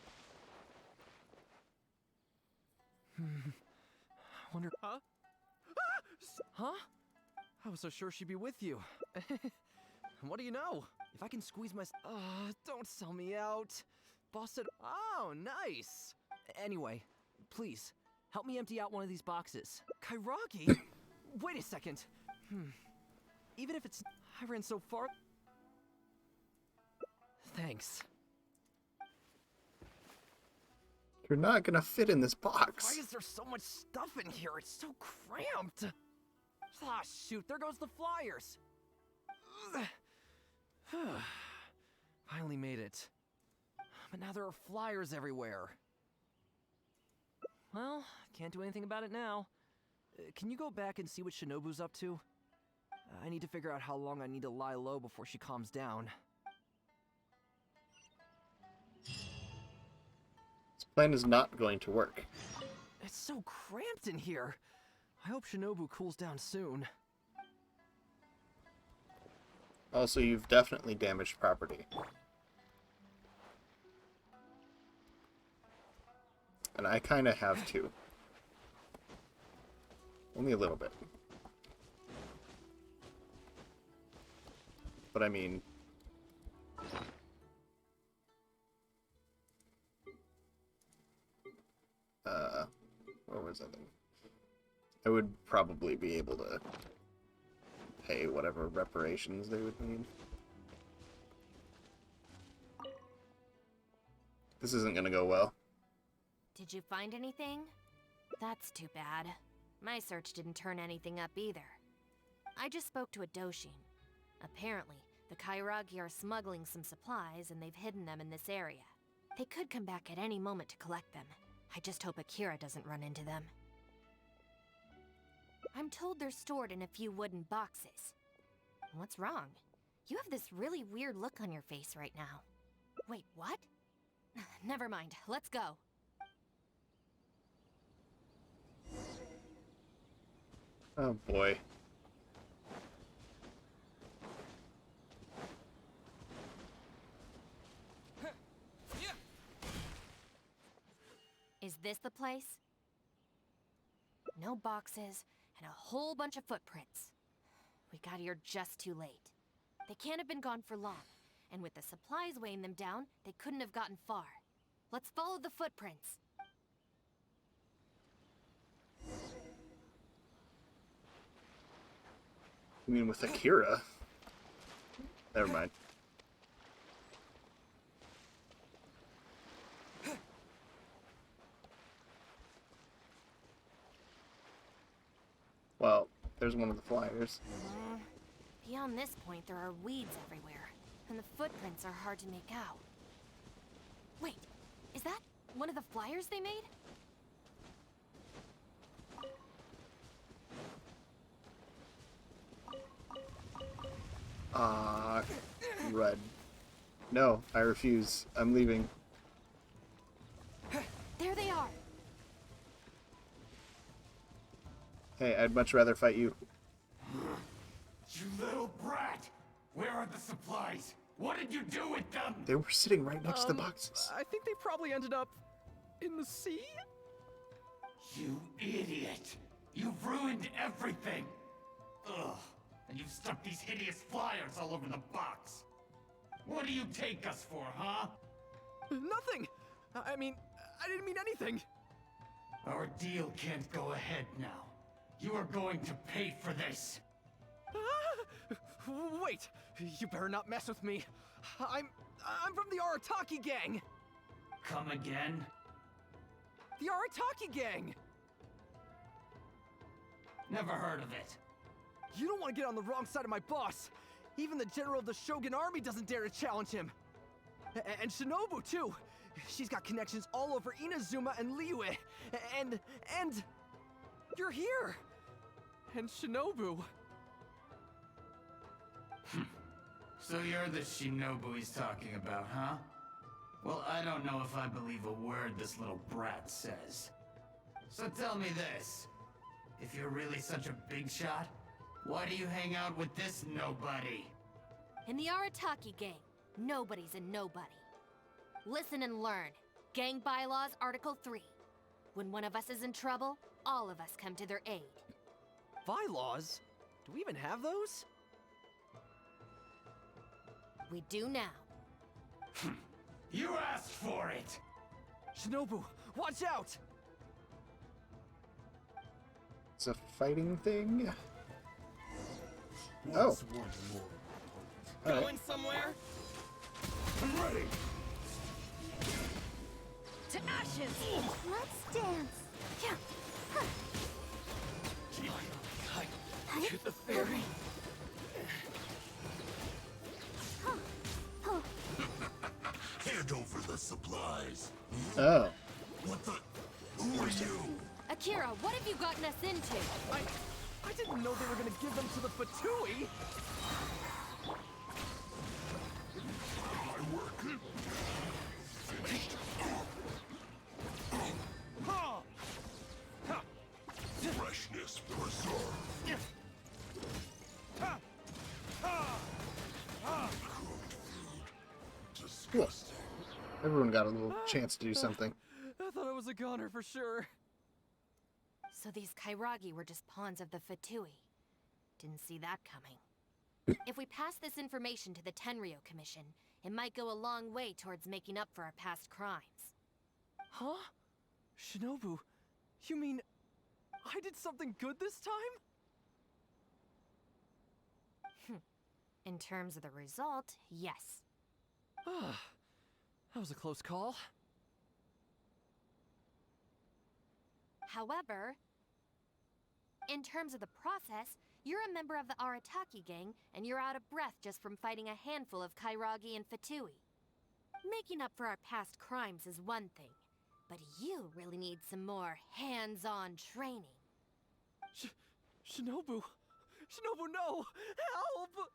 I wonder... Huh? Huh? I was so sure she'd be with you. What do you know? If I can squeeze my... don't sell me out. Boss said... Oh, nice. Anyway, please, help me empty out one of these boxes. Kairagi? Wait a second. Even if it's... I ran so far... Thanks. You're not gonna fit in this box. Why is there so much stuff in here? It's so cramped. Ah, shoot, there goes the flyers. Finally made it. But now there are flyers everywhere. Well, can't do anything about it now. Can you go back and see what Shinobu's up to? I need to figure out how long I need to lie low before she calms down. This plan is not going to work. It's so cramped in here. I hope Shinobu cools down soon. Also, you've definitely damaged property. And I kind of have too. Only a little bit. But I mean... what was that thing? I would probably be able to pay whatever reparations they would need. This isn't gonna go well. Did you find anything? That's too bad. My search didn't turn anything up either. I just spoke to a Doshin. Apparently, the Kairagi are smuggling some supplies and they've hidden them in this area. They could come back at any moment to collect them. I just hope Akira doesn't run into them. I'm told they're stored in a few wooden boxes. What's wrong? You have this really weird look on your face right now. Wait, what? Never mind, let's go. Oh boy. Is this the place? No boxes, and a whole bunch of footprints. We got here just too late. They can't have been gone for long, and with the supplies weighing them down, they couldn't have gotten far. Let's follow the footprints. You mean with Akira? Never mind. Well, there's one of the flyers. Beyond this point, there are weeds everywhere, and the footprints are hard to make out. Wait, is that one of the flyers they made? Red. No, I refuse. I'm leaving. There they are! Hey, I'd much rather fight you. You little brat! Where are the supplies? What did you do with them? They were sitting right next to the boxes. I think they probably ended up in the sea? You idiot! You've ruined everything! Ugh, and you've stuck these hideous flyers all over the box. What do you take us for, huh? Nothing! I mean, I didn't mean anything. Our deal can't go ahead now. You are going to pay for this. Wait! You better not mess with me. I'm from the Arataki gang! Come again? The Arataki gang! Never heard of it. You don't want to get on the wrong side of my boss. Even the general of the Shogun army doesn't dare to challenge him. And Shinobu, too. She's got connections all over Inazuma and Liyue. And... You're here! And Shinobu. So you're the Shinobu he's talking about, huh? Well, I don't know if I believe a word this little brat says. So tell me this. If you're really such a big shot, why do you hang out with this nobody? In the Arataki gang, nobody's a nobody. Listen and learn. Gang Bylaws, Article 3. When one of us is in trouble, all of us come to their aid. Bylaws? Do we even have those? We do now. You asked for it! Shinobu, watch out! It's a fighting thing? What's Oh. one more? All Going somewhere? I'm ready! To ashes! Let's dance! Yeah. To the ferry! Hand over the supplies! Oh. What the? Who are you? Akira, what have you gotten us into? I didn't know they were gonna give them to the Fatui! My work finished. Freshness preserved. Cool. Everyone got a little chance to do something. I thought I was a goner for sure. So these Kairagi were just pawns of the Fatui. Didn't see that coming. If we pass this information to the Tenryo Commission, it might go a long way towards making up for our past crimes. Huh? Shinobu, you mean I did something good this time? In terms of the result, yes. That was a close call. However, in terms of the process, you're a member of the Arataki gang, and you're out of breath just from fighting a handful of Kairagi and Fatui. Making up for our past crimes is one thing, but you really need some more hands-on training. Shinobu! Shinobu, no! Help!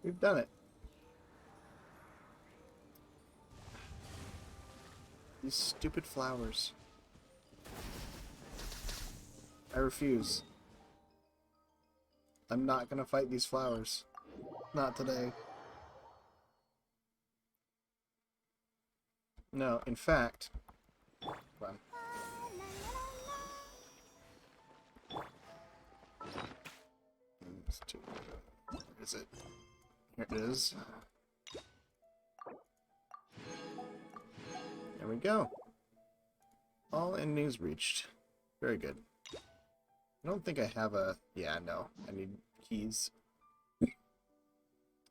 We've done it. These stupid flowers. I refuse. I'm not gonna fight these flowers. Not today. No, in fact... Hold on. Where is it? Here it is. There we go. All enemies reached. Very good. I don't think I have a... Yeah, no. I need keys.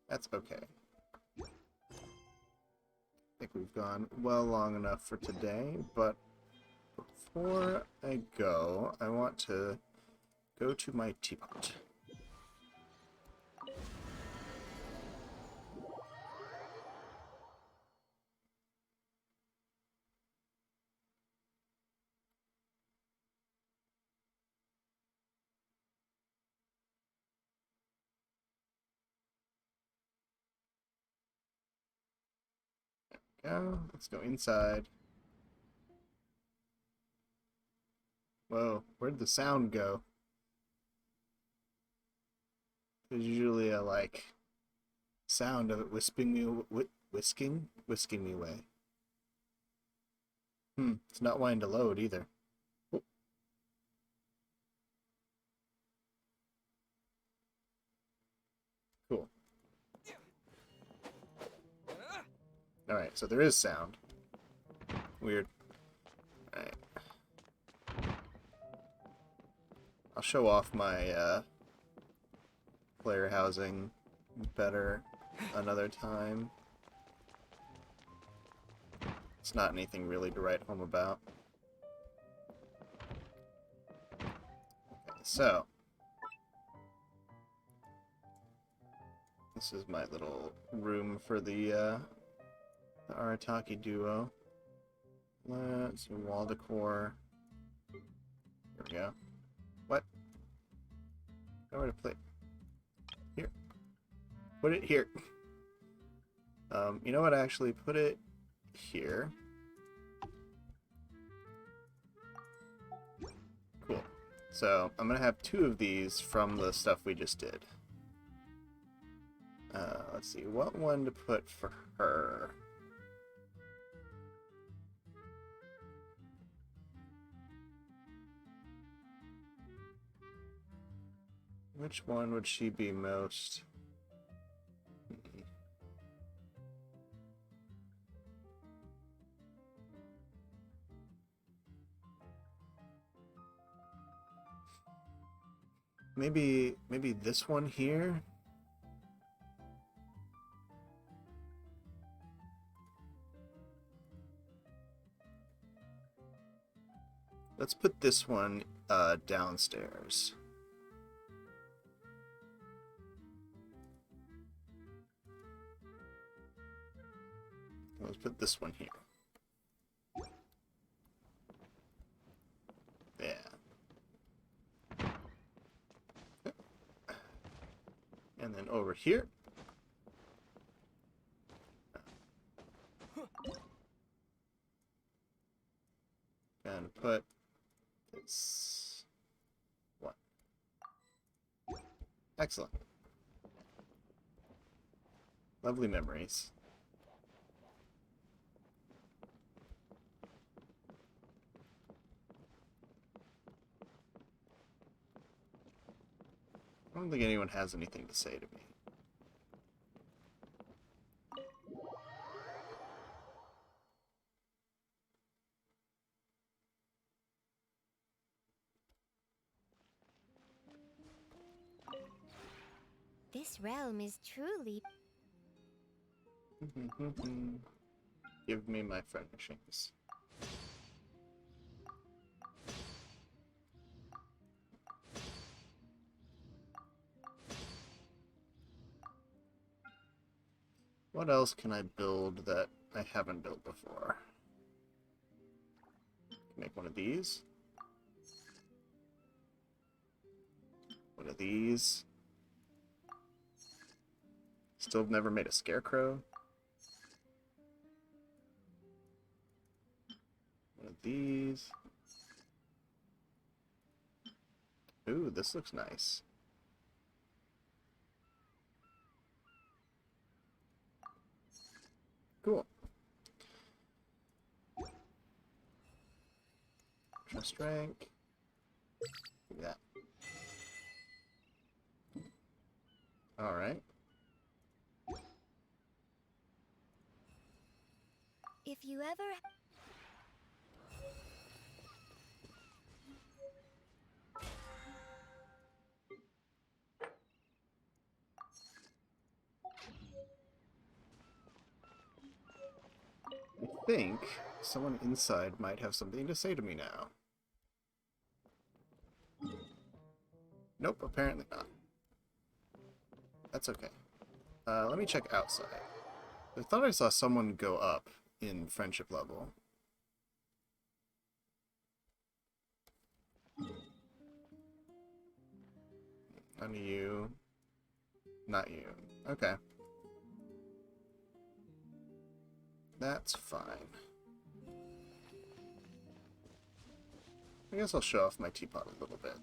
That's okay. I think we've gone well long enough for today, but before I go, I want to go to my teapot. Go. Let's go inside. Whoa, where'd the sound go? There's usually a, like, sound of it whisking me away. It's not wanting to load either. Oh. Cool. Alright, so there is sound. Weird. Alright. I'll show off my, player housing better another time. It's not anything really to write home about. Okay, so this is my little room for the Arataki duo. Let's see, wall decor. Here we go. What? Nowhere to play. Here. Put it here. You know what? Actually, put it here. Cool. So I'm gonna have 2 of these from the stuff we just did. Let's see, what one to put for her? Which one would she be most? Maybe this one here? Let's put this one downstairs. Let's put this one here. Yeah. And then over here. And put this one. Excellent. Lovely memories. I don't think anyone has anything to say to me. This realm is truly... Give me my furnishings. What else can I build that I haven't built before? Make one of these. One of these. Still never made a scarecrow. One of these. Ooh, this looks nice. Cool. Trust rank. Give me that. Alright. If you ever... I think someone inside might have something to say to me now. Nope, apparently not. That's okay. Let me check outside. I thought I saw someone go up in friendship level. None of you. Not you. Okay. That's fine. I guess I'll show off my teapot a little bit.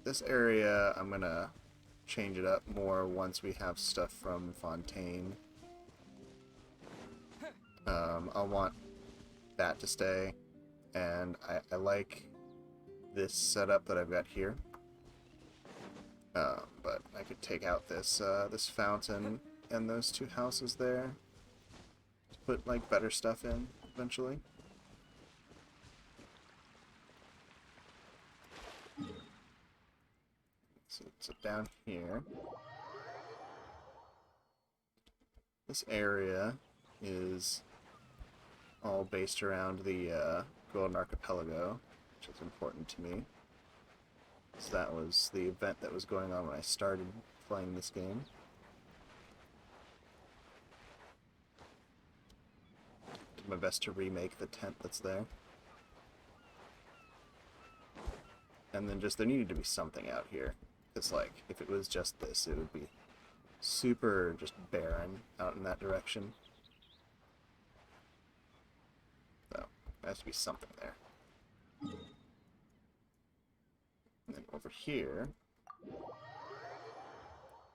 This area, I'm gonna change it up more once we have stuff from Fontaine. I'll want that to stay, and I like this setup that I've got here. But I could take out this this fountain and those two houses there to put like better stuff in eventually. So down here, this area is all based around the Golden Archipelago, which is important to me. So that was the event that was going on when I started playing this game. Did my best to remake the tent that's there. And then just, there needed to be something out here. It's like, if it was just this, it would be super just barren out in that direction. So, there has to be something there. And then over here,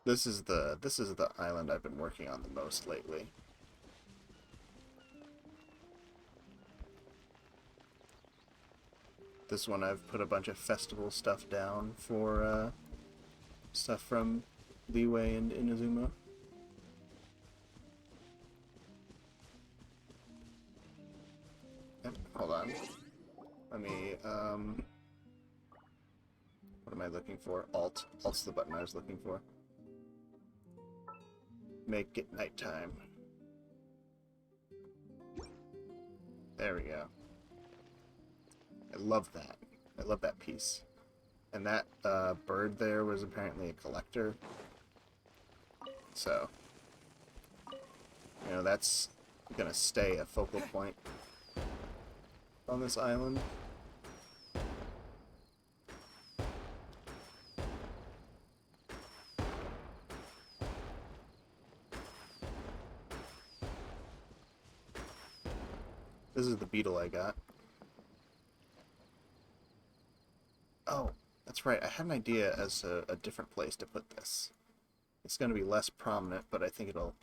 this is the island I've been working on the most lately. This one I've put a bunch of festival stuff down for stuff from Leeway and Inazuma. And, hold on. Let me, what am I looking for? Alt. Alt's the button I was looking for. Make it nighttime. There we go. I love that. I love that piece. And that bird there was apparently a collector. So, you know, that's gonna stay a focal point on this island. This is the beetle I got. Oh, that's right. I had an idea as a different place to put this. It's going to be less prominent, but I think it'll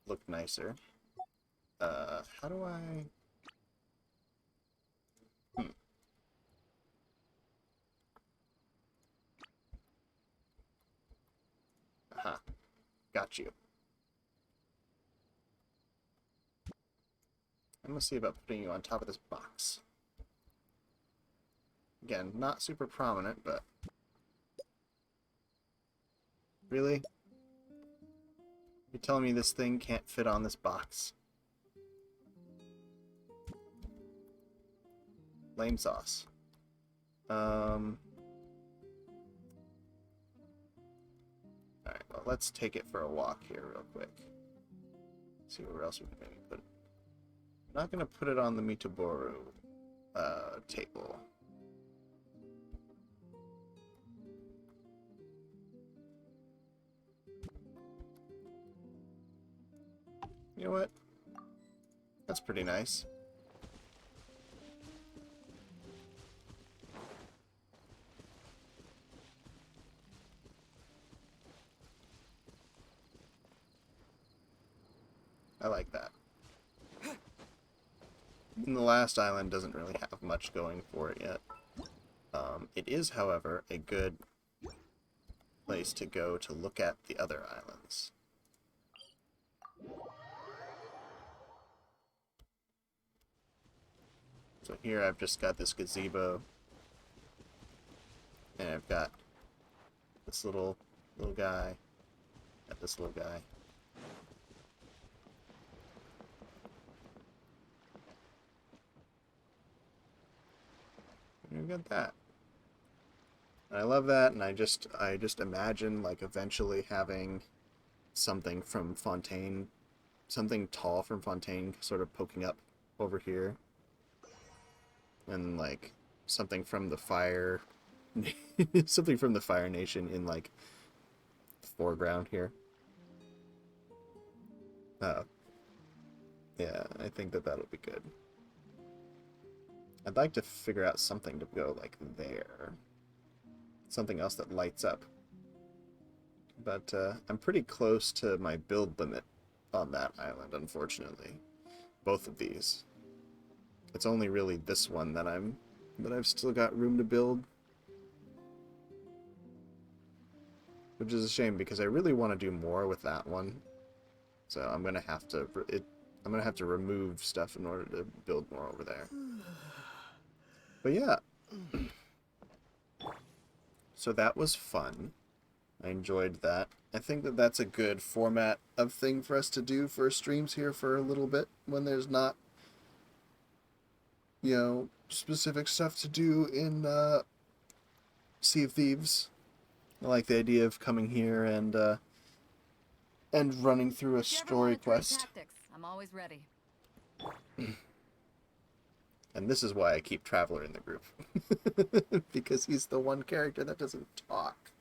look nicer. How do I... Aha. Got you. I'm going to see about putting you on top of this box. Again, not super prominent, but... Really? You're telling me this thing can't fit on this box? Lame sauce. Alright, well, let's take it for a walk here real quick. See where else we can maybe put it. I'm not going to put it on the Mitoboru table. You know what? That's pretty nice. I like that. And the last island doesn't really have much going for it yet. It is, however, a good place to go to look at the other islands. So here I've just got this gazebo, and I've got this little guy, got this little guy. And we've got that. And I love that, and I just imagine like eventually having something from Fontaine, something tall from Fontaine sort of poking up over here. And like something from the fire something from the Fire Nation in like the foreground here. Yeah, I think that'll be good. I'd like to figure out something to go like there. Something else that lights up. But I'm pretty close to my build limit on that island, unfortunately. Both of these. It's only really this one that I've still got room to build. Which is a shame because I really want to do more with that one. So I'm gonna have to remove stuff in order to build more over there. But yeah. So that was fun. I enjoyed that. I think that's a good format of thing for us to do for streams here for a little bit when there's not, you know, specific stuff to do in Sea of Thieves. I like the idea of coming here and running through a story quest. Tactics, I'm always ready. And this is why I keep Traveler in the group. Because he's the one character that doesn't talk.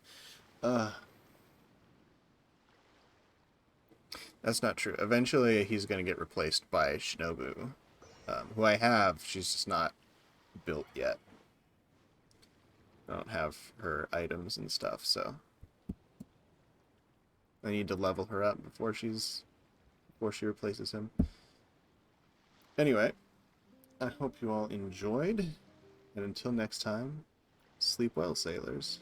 That's not true. Eventually he's going to get replaced by Shinobu. Who I have, she's just not built yet. I don't have her items and stuff, so I need to level her up before she replaces him. Anyway, I hope you all enjoyed, and until next time, sleep well, sailors.